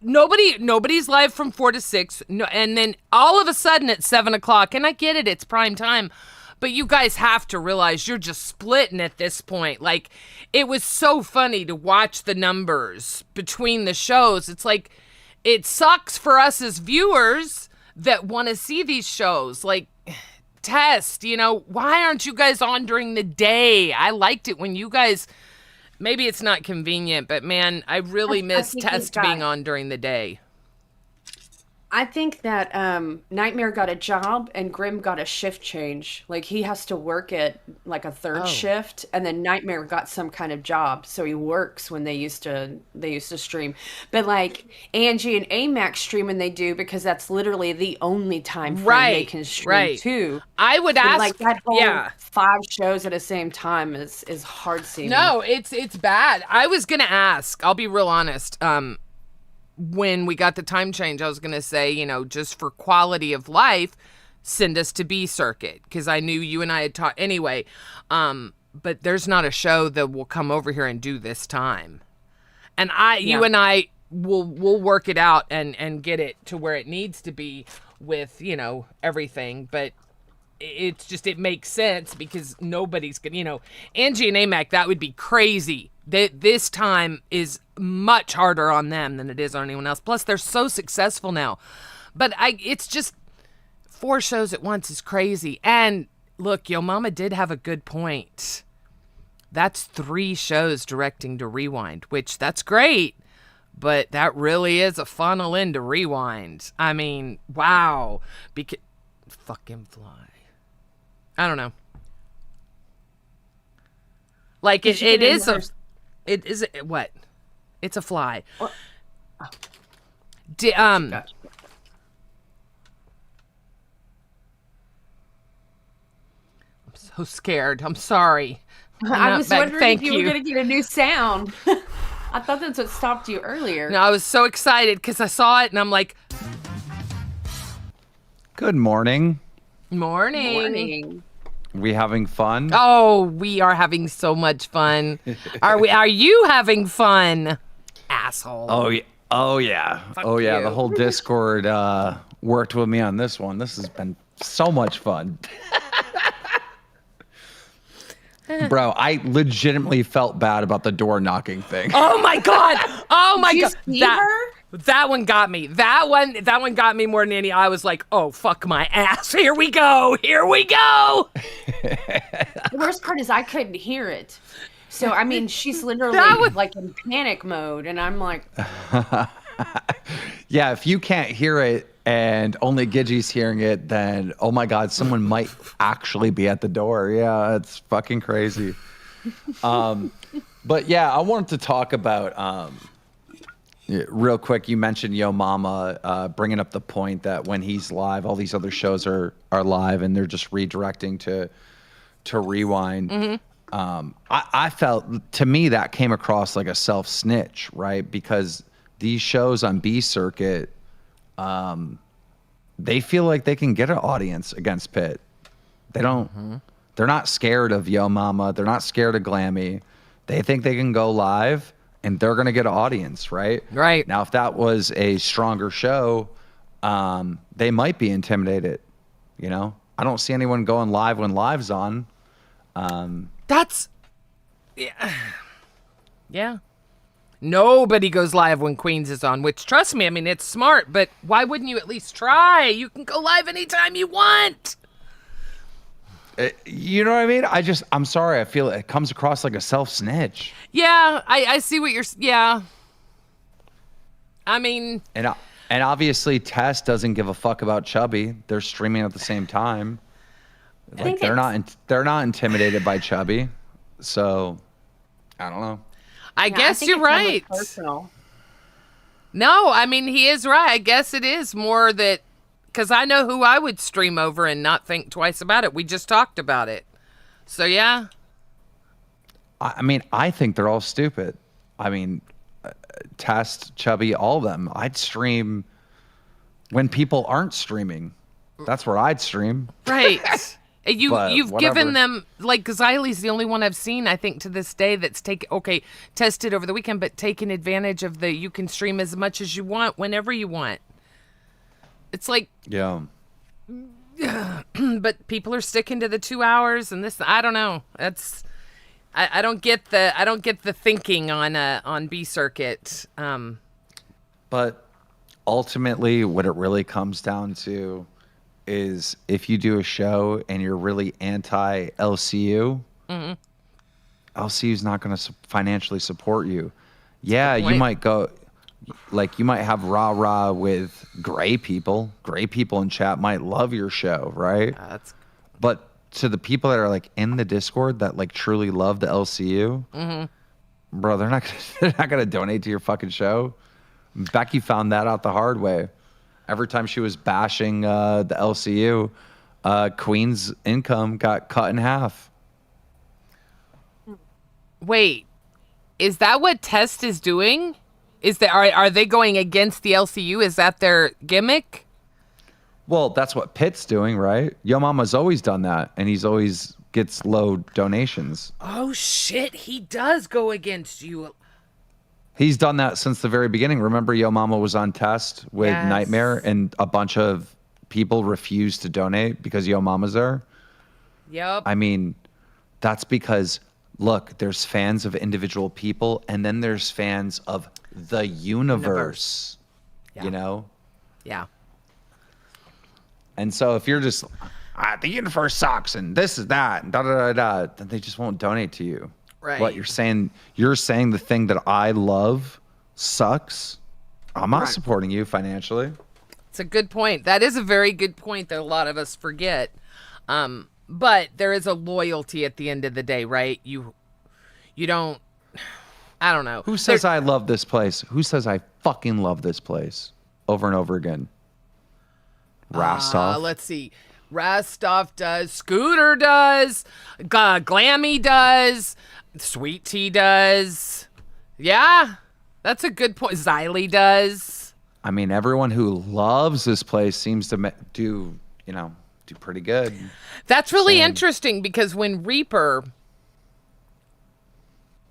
Nobody's live from 4 to 6, no, and then all of a sudden at 7 o'clock, and I get it, it's prime time, but you guys have to realize you're just splitting at this point. Like, it was so funny to watch the numbers between the shows. It's like, it sucks for us as viewers that want to see these shows. Like, Test, why aren't you guys on during the day? I liked it when you guys... Maybe it's not convenient, but man, I really miss Test being on during the day. I think that Nightmare got a job and Grimm got a shift change. Like he has to work at like a third shift, and then Nightmare got some kind of job, so he works when they used to stream. But like Angie and Amax stream when they do, because that's literally the only time frame they can stream too. I would ask like that whole 5 shows at the same time is hard seeing. No, it's bad. I was gonna ask. I'll be real honest. When we got the time change, I was going to say, just for quality of life, send us to B Circuit. Because I knew you and I had talked anyway. But there's not a show that will come over here and do this time. And you and I will work it out and get it to where it needs to be with, everything. But it's just, it makes sense because nobody's going to, Angie and AMAC, that would be crazy. This time is much harder on them than it is on anyone else. Plus, they're so successful now. But it's just 4 shows at once is crazy. And look, Yo Mama did have a good point. That's 3 shows directing to Rewind, which that's great. But that really is a funnel into Rewind. I mean, wow. Fucking fly. I don't know. Like it is a... It is what? It's a fly. I'm so scared. I'm sorry. I was wondering if you were going to get a new sound. I thought that's what stopped you earlier. No, I was so excited because I saw it and I'm like, good morning. Morning. We having fun? Oh, we are having so much fun. Are you having fun, asshole? Oh yeah. Oh yeah. Fuck you. The whole Discord worked with me on this one. This has been so much fun. Bro, I legitimately felt bad about the door knocking thing. Oh my god. Oh my Did god. you see her? That one got me. That one got me more than any. I was like, oh, fuck my ass. Here we go. The worst part is I couldn't hear it. So, I mean, she's literally like in panic mode. And I'm like... Yeah, if you can't hear it and only Gidgey's hearing it, then, oh my God, someone might actually be at the door. Yeah, it's fucking crazy. But yeah, I wanted to talk about... real quick, you mentioned Yo Mama bringing up the point that when he's live, all these other shows are live and they're just redirecting to Rewind. Mm-hmm. I felt, to me, that came across like a self-snitch, right? Because these shows on B circuit, they feel like they can get an audience against Pitt. They don't. They're not scared of Yo Mama. They're not scared of Glammy. They think they can go live and they're going to get an audience, right? Right. Now, if that was a stronger show, they might be intimidated. You know, I don't see anyone going live when live's on. That's, yeah. Nobody goes live when Queens is on, which, trust me, I mean, it's smart, but why wouldn't you at least try? You can go live anytime you want. You know what I mean? I'm sorry. I feel it comes across like a self-snitch. Yeah, I see what yeah. I mean. And obviously Tess doesn't give a fuck about Chubby. They're streaming at the same time. Like they're not intimidated by Chubby. So I don't know. I guess you're right. No, I mean, he is right. I guess it is more that, because I know who I would stream over and not think twice about it. We just talked about it. So, yeah. I mean, I think they're all stupid. I mean, Test, Chubby, all of them. I'd stream when people aren't streaming. That's where I'd stream. Right. You've whatever. given them, like, Xylie's the only one I've seen, I think, to this day that's tested over the weekend, but taken advantage of you can stream as much as you want, whenever you want. It's like, Yeah. but people are sticking to the 2 hours and this, I don't know. I don't get the thinking on B circuit. But ultimately, what it really comes down to is if you do a show and you're really anti-LCU, LCU's not going to financially support you. Yeah, you might go, like, you might have rah-rah with gray people. Gray people in chat might love your show, right? But to the people that are, like, in the Discord that, like, truly love the LCU, bro, they're not gonna donate to your fucking show. Becky found that out the hard way. Every time she was bashing the LCU, Queen's income got cut in half. Wait, is that what Test is doing? Are they going against the LCU? Is that their gimmick? Well, that's what Pitt's doing, right? Yo Mama's always done that, and he's always gets low donations. Oh shit, he does go against you. He's done that since the very beginning. Remember, Yo Mama was on Test with Nightmare, and a bunch of people refused to donate because Yo Mama's there? Yep. I mean, that's because, look, there's fans of individual people, and then there's fans of the universe. Yeah. You know? Yeah. And so if you're just, the universe sucks, and this is that, and da-da-da-da, then they just won't donate to you. Right. What you're saying the thing that I love sucks. I'm not supporting you financially. It's a good point. That is a very good point that a lot of us forget. But there is a loyalty at the end of the day, right? You don't, I don't know. Who says I love this place? Who says I fucking love this place over and over again? Rastov. Let's see. Rastov does. Scooter does. Glammy does. Sweet Tea does. Yeah, that's a good point. Xylie does. I mean, everyone who loves this place seems to do pretty good. That's really interesting because when Reaper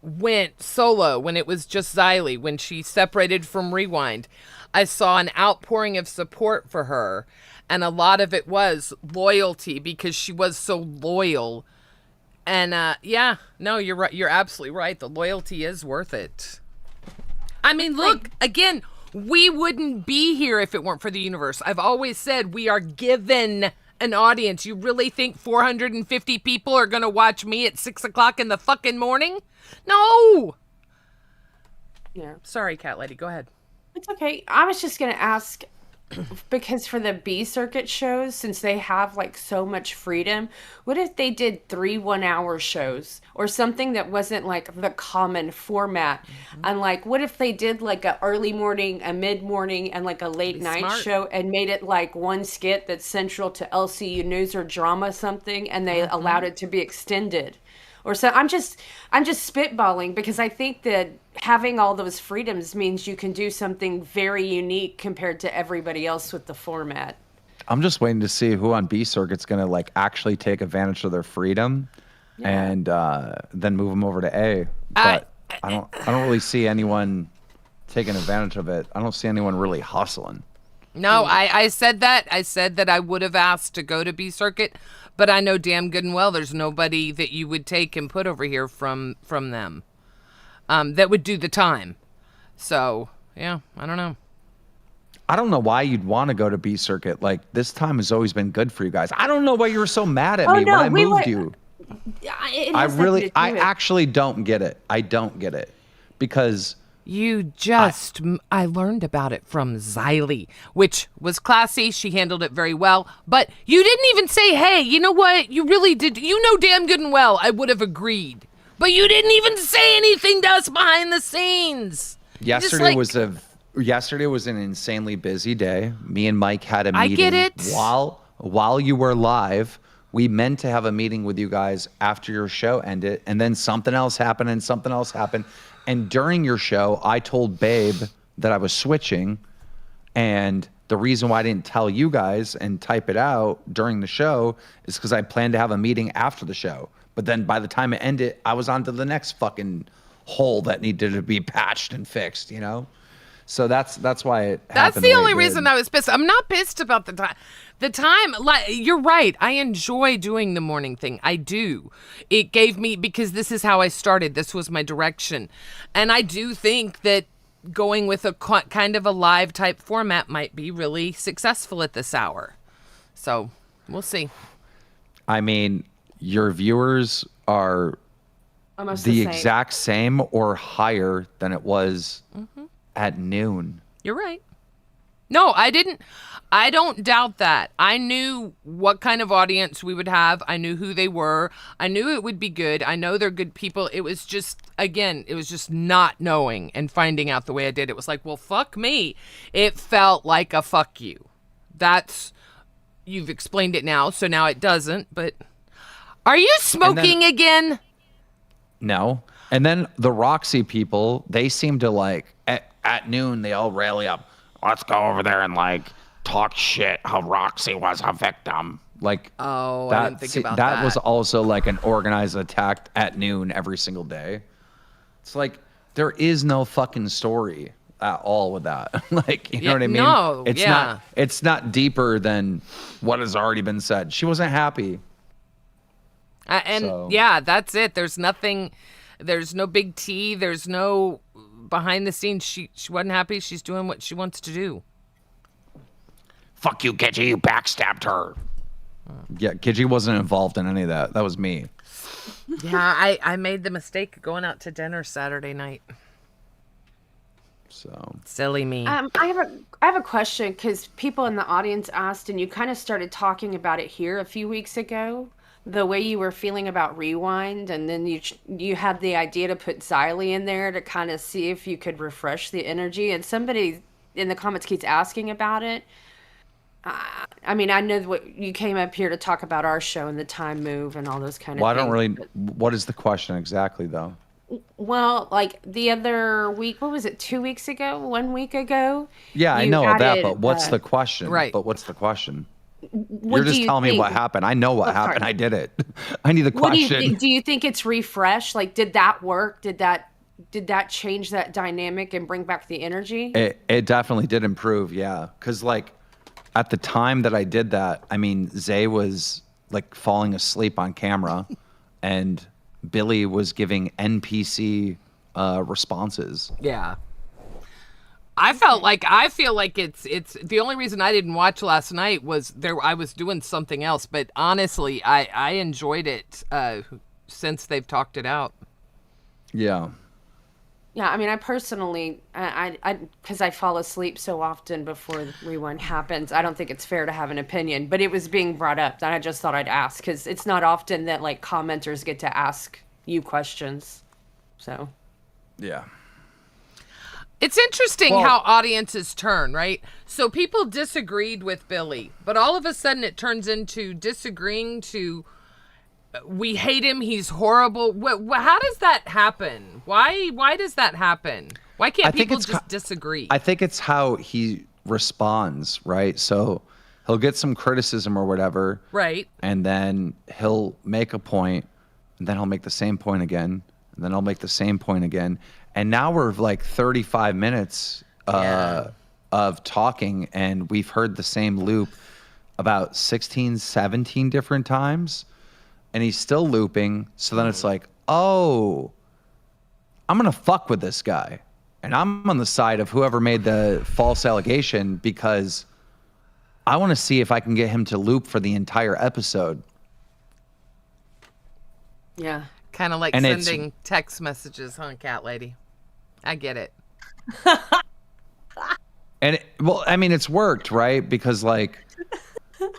went solo, when it was just Xylie, when she separated from Rewind, I saw an outpouring of support for her. And a lot of it was loyalty because she was so loyal. And you're right. You're absolutely right. The loyalty is worth it. I mean, look, again, we wouldn't be here if it weren't for the universe. I've always said we are given an audience. You really think 450 people are going to watch me at 6 o'clock in the fucking morning? No. Yeah. Sorry, Cat Lady. Go ahead. It's okay. I was just going to ask, because for the B circuit shows, since they have like so much freedom, what if they did 3 1-hour shows or something that wasn't like the common format? And like, what if they did like a early morning, a mid morning, and like a late night smart. show and made it like one skit that's central to LCU news or drama something, and they allowed it to be extended? or so. I'm just spitballing because I think that having all those freedoms means you can do something very unique compared to everybody else with the format. I'm just waiting to see who on B Circuit's going to like actually take advantage of their freedom and then move them over to A. But I don't really see anyone taking advantage of it. I don't see anyone really hustling. No, I said that. I said that I would have asked to go to B Circuit, but I know damn good and well there's nobody that you would take and put over here from them that would do the time. So, yeah, I don't know. I don't know why you'd want to go to B Circuit. Like, this time has always been good for you guys. I don't know why you were so mad at me when I moved you. I actually don't get it. I don't get it. Because I learned about it from Xylee, which was classy. She handled it very well. But you didn't even say, hey, you know what? You really did. You know damn good and well I would have agreed. But you didn't even say anything to us behind the scenes. Yesterday was an insanely busy day. Me and Mike had a meeting. I get it. While you were live. We meant to have a meeting with you guys after your show ended, and then something else happened and something else happened. And during your show, I told Babe that I was switching, and the reason why I didn't tell you guys and type it out during the show is because I planned to have a meeting after the show. But then by the time it ended, I was on to the next fucking hole that needed to be patched and fixed, you know? So that's why it happened. That's the only reason I was pissed. I'm not pissed about the time. The time, like, you're right. I enjoy doing the morning thing. I do. It gave me, because this is how I started. This was my direction. And I do think that going with a kind of a live type format might be really successful at this hour. So we'll see. I mean, your viewers are Almost the exact same or higher than it was at noon. You're right. No, I don't doubt that. I knew what kind of audience we would have. I knew who they were. I knew it would be good. I know they're good people. It was just, again, it was just not knowing and finding out the way I did. It was like, well, fuck me. It felt like a fuck you. You've explained it now, so now it doesn't, but are you smoking again? No. And then the Roxy people, they seem to like, at noon, they all rally up. Let's go over there and like talk shit how Roxy was a victim. Like, I didn't think about that. That was also like an organized attack at noon every single day. It's like, there is no fucking story at all with that. Like, you know what I mean? No, it's not deeper than what has already been said. She wasn't happy. That's it. There's nothing, there's no big T. There's no behind the scenes. She wasn't happy. She's doing what she wants to do. Fuck you, Gidgy. You backstabbed her. Yeah, Gidgy wasn't involved in any of that. That was me. Yeah, I made the mistake of going out to dinner Saturday night. So silly me. I have a question because people in the audience asked, and you kind of started talking about it here a few weeks ago. The way you were feeling about Rewind, and then you had the idea to put Xylee in there to kind of see if you could refresh the energy. And somebody in the comments keeps asking about it. I mean, I know what you came up here to talk about our show and the time move and all those kind of things. Well, I don't really. What is the question exactly, though? Well, like the other week, what was it? 2 weeks ago? 1 week ago? Yeah, I know that, but what's the question? Right. But what's the question? What You're just telling me what happened. I know what happened. I did it. I need the question. Do you think it's refreshed? Like, did that work? Did that change that dynamic and bring back the energy? It definitely did improve, yeah. Because, like, at the time that I did that, I mean, Zay was, like, falling asleep on camera, and Billy was giving NPC responses. Yeah. I feel like it's the only reason I didn't watch last night was I was doing something else, but honestly, I enjoyed it since they've talked it out. Yeah. Yeah, I mean, I personally, because I fall asleep so often before the Rewind happens, I don't think it's fair to have an opinion, but it was being brought up, and I just thought I'd ask, because it's not often that, like, commenters get to ask you questions, so. Yeah. It's interesting how audiences turn, right? So people disagreed with Billy, but all of a sudden it turns into disagreeing to we hate him. He's horrible. How does that happen? Why does that happen? Why can't people just disagree? I think it's how he responds, right? So he'll get some criticism or whatever. Right. And then he'll make a point, and then he'll make the same point again, and then I'll make the same point again. And now we're like 35 minutes of talking, and we've heard the same loop about 16, 17 different times, and he's still looping. So then it's like, oh, I'm going to fuck with this guy. And I'm on the side of whoever made the false allegation because I want to see if I can get him to loop for the entire episode. Yeah. Kind of like And sending text messages, huh, cat lady? I get it. And well, I mean, it's worked, right? Because like,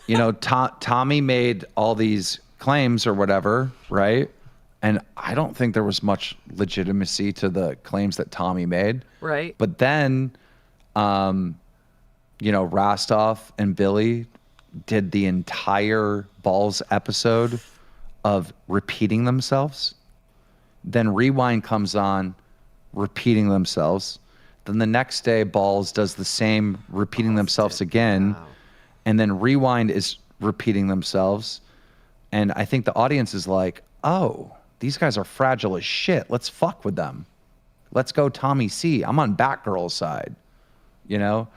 you know, Tommy made all these claims or whatever, right? And I don't think there was much legitimacy to the claims that Tommy made. Right. But then, you know, Rostov and Billy did the entire Balls episode of repeating themselves. Then Rewind comes on, repeating themselves. Then the next day, Balls does the same, repeating themselves again. Wow. And then Rewind is repeating themselves. And I think the audience is like, oh, these guys are fragile as shit. Let's fuck with them. Let's go Tommy C. I'm on Batgirl's side. You know?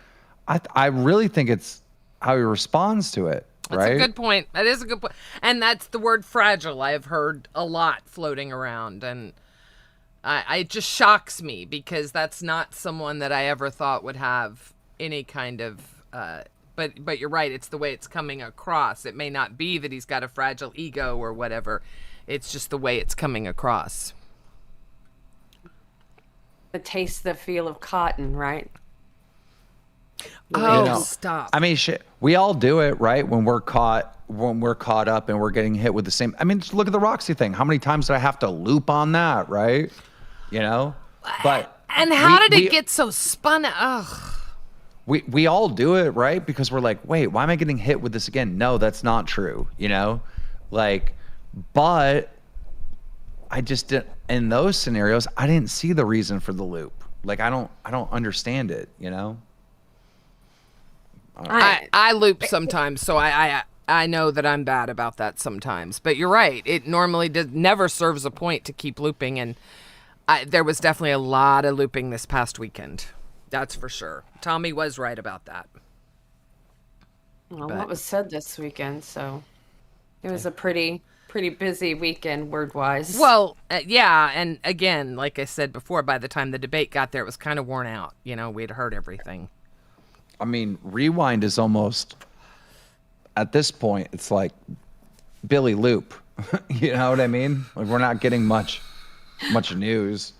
I really think it's how he responds to it, right? That's a good point. That is a good point. And that's the word fragile I've heard a lot floating around. And it just shocks me because that's not someone that I ever thought would have any kind of... But you're right. It's the way it's coming across. It may not be that he's got a fragile ego or whatever. It's just the way it's coming across. The taste, the feel of cotton, right? Oh, you know, stop. I mean, shit, we all do it, right? When we're caught up and we're getting hit with the same. I mean, just look at the Roxy thing. How many times did I have to loop on that, right? You know? But and how did it get so spun? Ugh. We all do it, right? Because we're like, wait, why am I getting hit with this again? No, that's not true, you know? Like, but I just didn't, in those scenarios, I didn't see the reason for the loop. Like, I don't understand it, you know? I loop sometimes, so I know that I'm bad about that sometimes. But you're right. It normally never serves a point to keep looping, and there was definitely a lot of looping this past weekend. That's for sure. Tommy was right about that. Well, what was said this weekend, so it was a pretty busy weekend word-wise. Well, yeah, and again, like I said before, by the time the debate got there, it was kind of worn out. You know, we'd heard everything. I mean, Rewind is almost, at this point, it's like Billy Loop. You know what I mean? Like, we're not getting much news.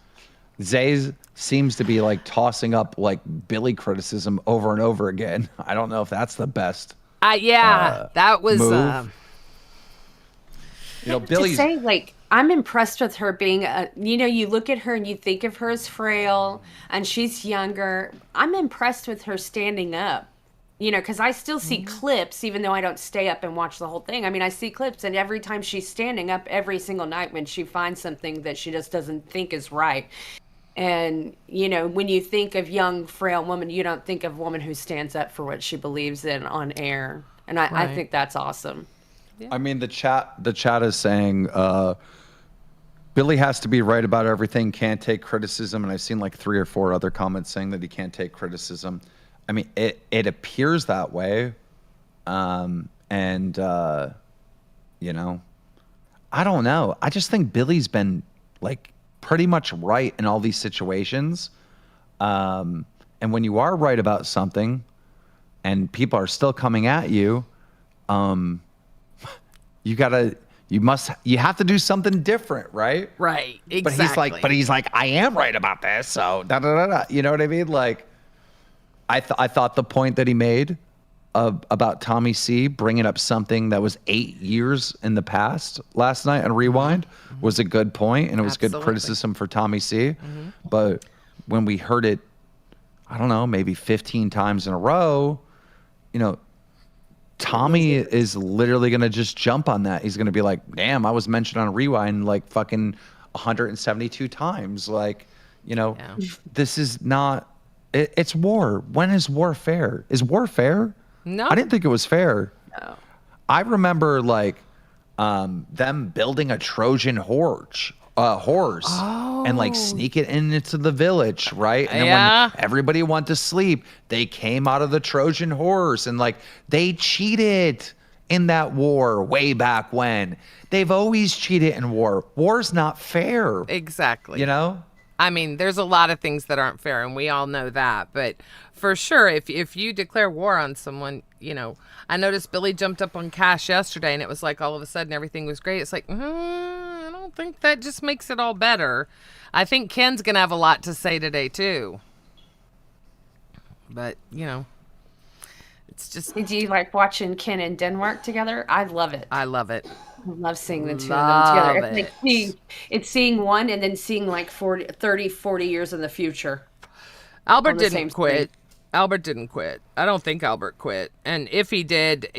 Zay seems to be like tossing up like Billy criticism over and over again. I don't know if that's the best. That was. Move. You know, Billy's. To say, like, I'm impressed with her being you look at her and you think of her as frail and she's younger. I'm impressed with her standing up, because I still see clips, even though I don't stay up and watch the whole thing. I mean, I see clips, and every time she's standing up every single night when she finds something that she just doesn't think is right. And, when you think of young, frail woman, you don't think of a woman who stands up for what she believes in on air. And I think that's awesome. I mean, the chat is saying Billy has to be right about everything, can't take criticism. And I've seen like 3 or 4 other comments saying that he can't take criticism. I mean, it appears that way. I don't know. I just think Billy's been like pretty much right in all these situations. And when you are right about something and people are still coming at you, you have to do something different, right? Right, exactly. But he's like, I am right about this, so da da da da. You know what I mean? Like, I thought the point that he made about Tommy C bringing up something that was 8 years in the past last night on Rewind was a good point, and it was good criticism for Tommy C. But when we heard it, I don't know, maybe 15 times in a row, Tommy is literally going to just jump on that. He's going to be like, damn, I was mentioned on Rewind like fucking 172 times. Like, this is not, it's war. When is war fair? Is war fair? No. I didn't think it was fair. No. I remember like them building a Trojan horse and like sneak it into the village, right? And then when everybody went to sleep, they came out of the Trojan horse and like they cheated in that war way back when. They've always cheated in war. War's not fair. Exactly. I mean, there's a lot of things that aren't fair, and we all know that. But for sure, if you declare war on someone, I noticed Billy jumped up on Cash yesterday, and it was like all of a sudden everything was great. It's like, I don't think that just makes it all better. I think Ken's going to have a lot to say today, too. But, it's just... Do you like watching Ken and Denmark together? I love it. I love it. I love seeing the two of them together. It's seeing one and then seeing like 30, 40 years in the future. Albert didn't quit. Albert didn't quit. I don't think Albert quit. And if he did,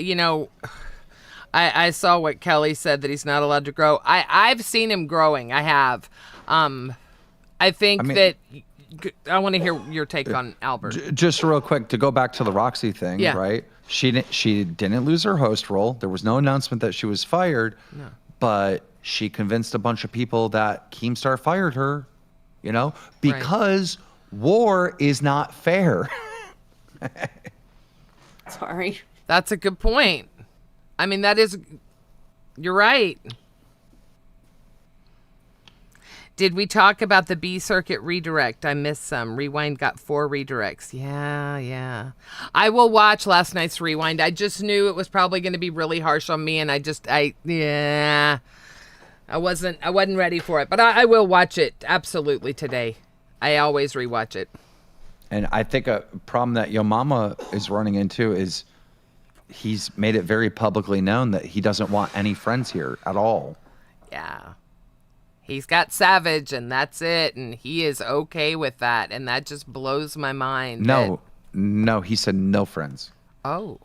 I saw what Kelly said, that he's not allowed to grow. I've seen him growing. I have. I think that I want to hear your take on Albert. Just real quick, to go back to the Roxy thing, right? She didn't lose her host role. There was no announcement that she was fired, but she convinced a bunch of people that Keemstar fired her, because war is not fair. Sorry. That's a good point. I mean, you're right. Did we talk about the B Circuit redirect? I missed some. Rewind got 4 redirects. Yeah. I will watch last night's Rewind. I just knew it was probably going to be really harsh on me, and I wasn't ready for it. But I will watch it absolutely today. I always rewatch it. And I think a problem that Yo Mama is running into is he's made it very publicly known that he doesn't want any friends here at all. Yeah. He's got Savage, and that's it, and he is okay with that, and that just blows my mind. No, he said no friends. Oh.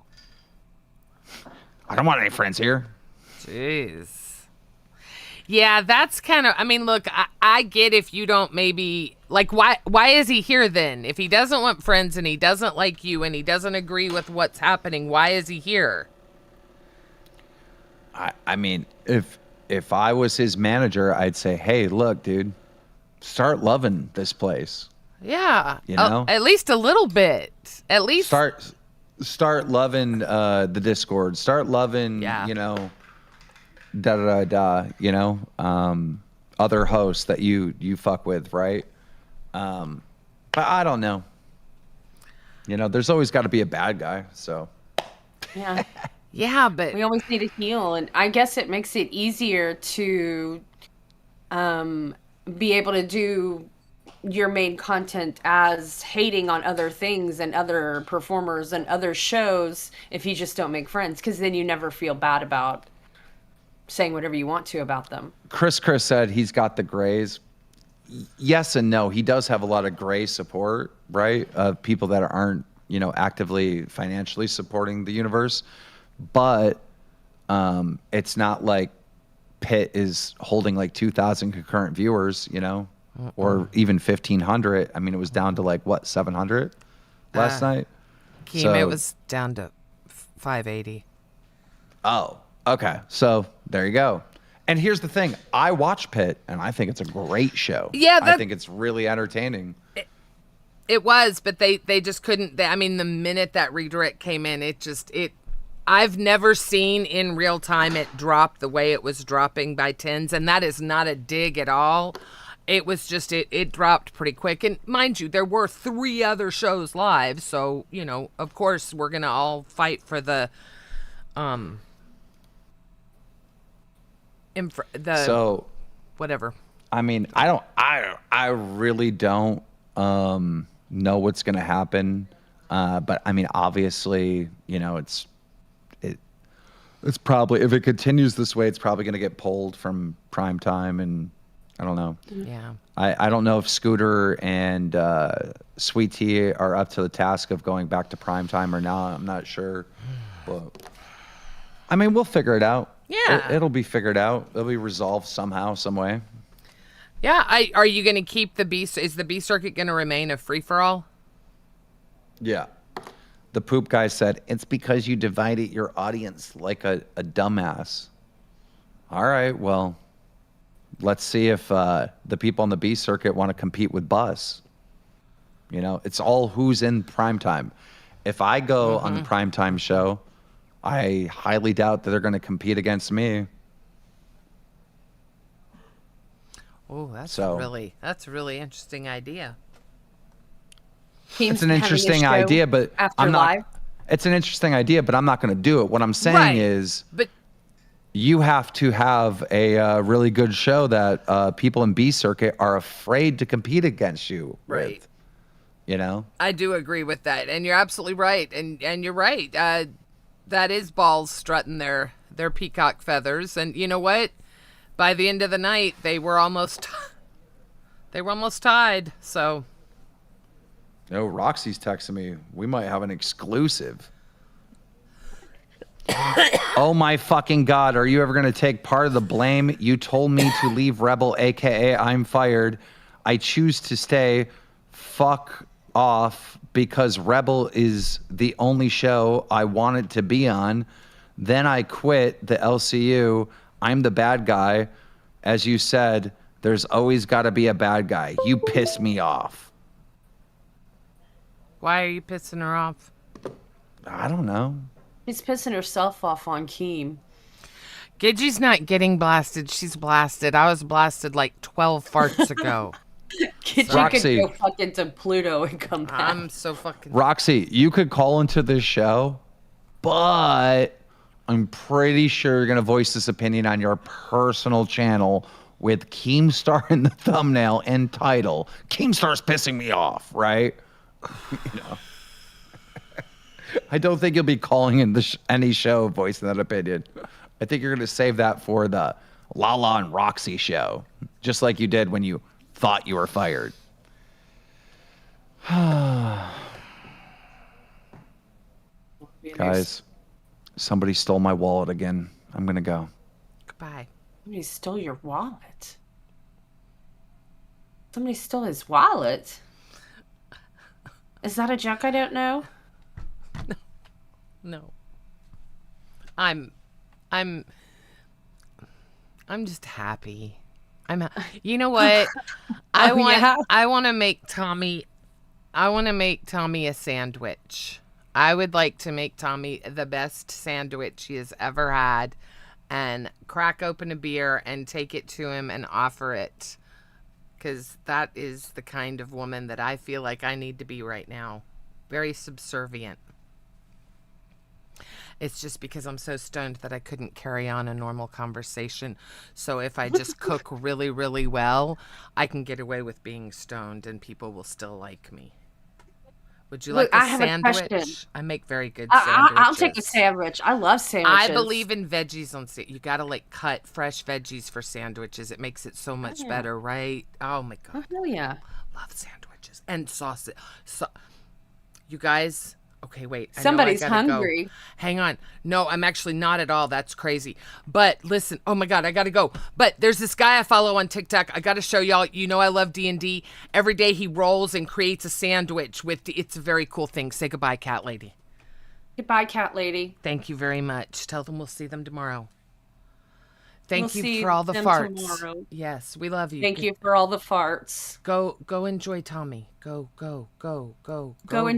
I don't want any friends here. Jeez. Yeah, that's kind of, look, I get if you don't maybe, like, why is he here then? If he doesn't want friends and he doesn't like you and he doesn't agree with what's happening, why is he here? I mean, if I was his manager, I'd say, hey, look, dude, start loving this place. Yeah. At least a little bit. At least. Start loving the Discord. Start loving, other hosts that you fuck with, right? But I don't know. There's always got to be a bad guy, so. Yeah. Yeah, but we always need to heal, and I guess it makes it easier to be able to do your main content as hating on other things and other performers and other shows if you just don't make friends, because then you never feel bad about saying whatever you want to about them. Chris said he's got the grays. Yes and no. He does have a lot of gray support, right? Of people that aren't, actively financially supporting the universe. But it's not like Pitt is holding like 2,000 concurrent viewers, or even 1,500. I mean, it was down to like, 700 last night? Keem, it was down to 580. Oh, okay. So there you go. And here's the thing. I watch Pitt, and I think it's a great show. Yeah, I think it's really entertaining. It was, but they just couldn't. The minute that redirect came in, I've never seen in real time it drop the way it was dropping by tens, and that is not a dig at all. It was just, it dropped pretty quick. And mind you, there were 3 other shows live, so, of course, we're going to all fight for the, so whatever. I mean, I really don't know what's going to happen. But I mean, obviously, it's probably, if it continues this way, it's probably going to get pulled from prime time, and I don't know. Yeah. I don't know if Scooter and Sweet Tea are up to the task of going back to prime time or not. I'm not sure. But I mean, we'll figure it out. Yeah. It'll be figured out. It'll be resolved somehow, some way. Yeah. Are you going to keep the B? Is the B circuit going to remain a free for all? Yeah. The poop guy said, it's because you divided your audience like a dumbass. All right, well, let's see if the people on the B circuit want to compete with Bus. You know, it's all who's in primetime. If I go on the primetime show, I highly doubt that they're going to compete against me. Oh, that's So- a really interesting idea. Teams It's an having a interesting show idea, but after I'm not. live. It's an interesting idea, but I'm not going to do it. What I'm saying Right. is, But you have to have a really good show that people in B circuit are afraid to compete against you Right. with. You know? I do agree with that, and you're absolutely right. And you're right. That is balls strutting their peacock feathers. And you know what? By the end of the night, they were almost tied. So Oh, Roxy's texting me. We might have an exclusive. Oh my fucking God. Are you ever going to take part of the blame? You told me to leave Rebel, aka I'm fired. I choose to stay. Fuck off, because Rebel is the only show I wanted to be on. Then I quit the LCU. I'm the bad guy. As you said, there's always got to be a bad guy. You piss me off. why are you pissing her off? I don't know. She's pissing herself off on Keem. Gidgie's not getting blasted. She's blasted. I was blasted like 12 farts ago. Kid, Roxy. you could go fucking to Pluto and come back. I'm so fucking. Roxy, you could call into this show, but I'm pretty sure you're going to voice this opinion on your personal channel with Keemstar in the thumbnail and title. Keemstar's pissing me off, right? You know. I don't think you'll be calling in any show voicing that opinion. I think you're going to save that for the Lala and Roxy show, just like you did when you thought you were fired. Guys, somebody stole my wallet again. I'm going to go. Goodbye. Somebody stole your wallet. Somebody stole his wallet. Is that a joke I don't know? No. I'm just happy. You know what? I want to make Tommy a sandwich. I would like to make Tommy the best sandwich he has ever had and crack open a beer and take it to him and offer it. Because that is the kind of woman that I feel like I need to be right now. Very subservient. It's just because I'm so stoned that I couldn't carry on a normal conversation. So if I just cook really, really well, I can get away with being stoned and people will still like me. Would you Look, like I a have a sandwich? question. I make very good sandwiches. I'll take a sandwich. I love sandwiches. I believe in veggies on You got to like cut fresh veggies for sandwiches. It makes it so much better, right? Oh my Oh, God. hell yeah. Love sandwiches and sausage. You guys, okay, wait. I know I Somebody's gotta go. hungry. Hang on. No, I'm actually not at all. That's crazy. But listen, oh my God, I gotta go. But there's this guy I follow on TikTok. I gotta show y'all. You know I love D&D. Every day he rolls and creates a sandwich with. It's a very cool thing. Say goodbye, cat lady. Goodbye, cat lady. Thank you very much. Tell them we'll see them tomorrow. Thank We'll you see for all the them farts. tomorrow. Yes, we love you. Thank you for all the farts. Go enjoy Tommy. Go Go enjoy.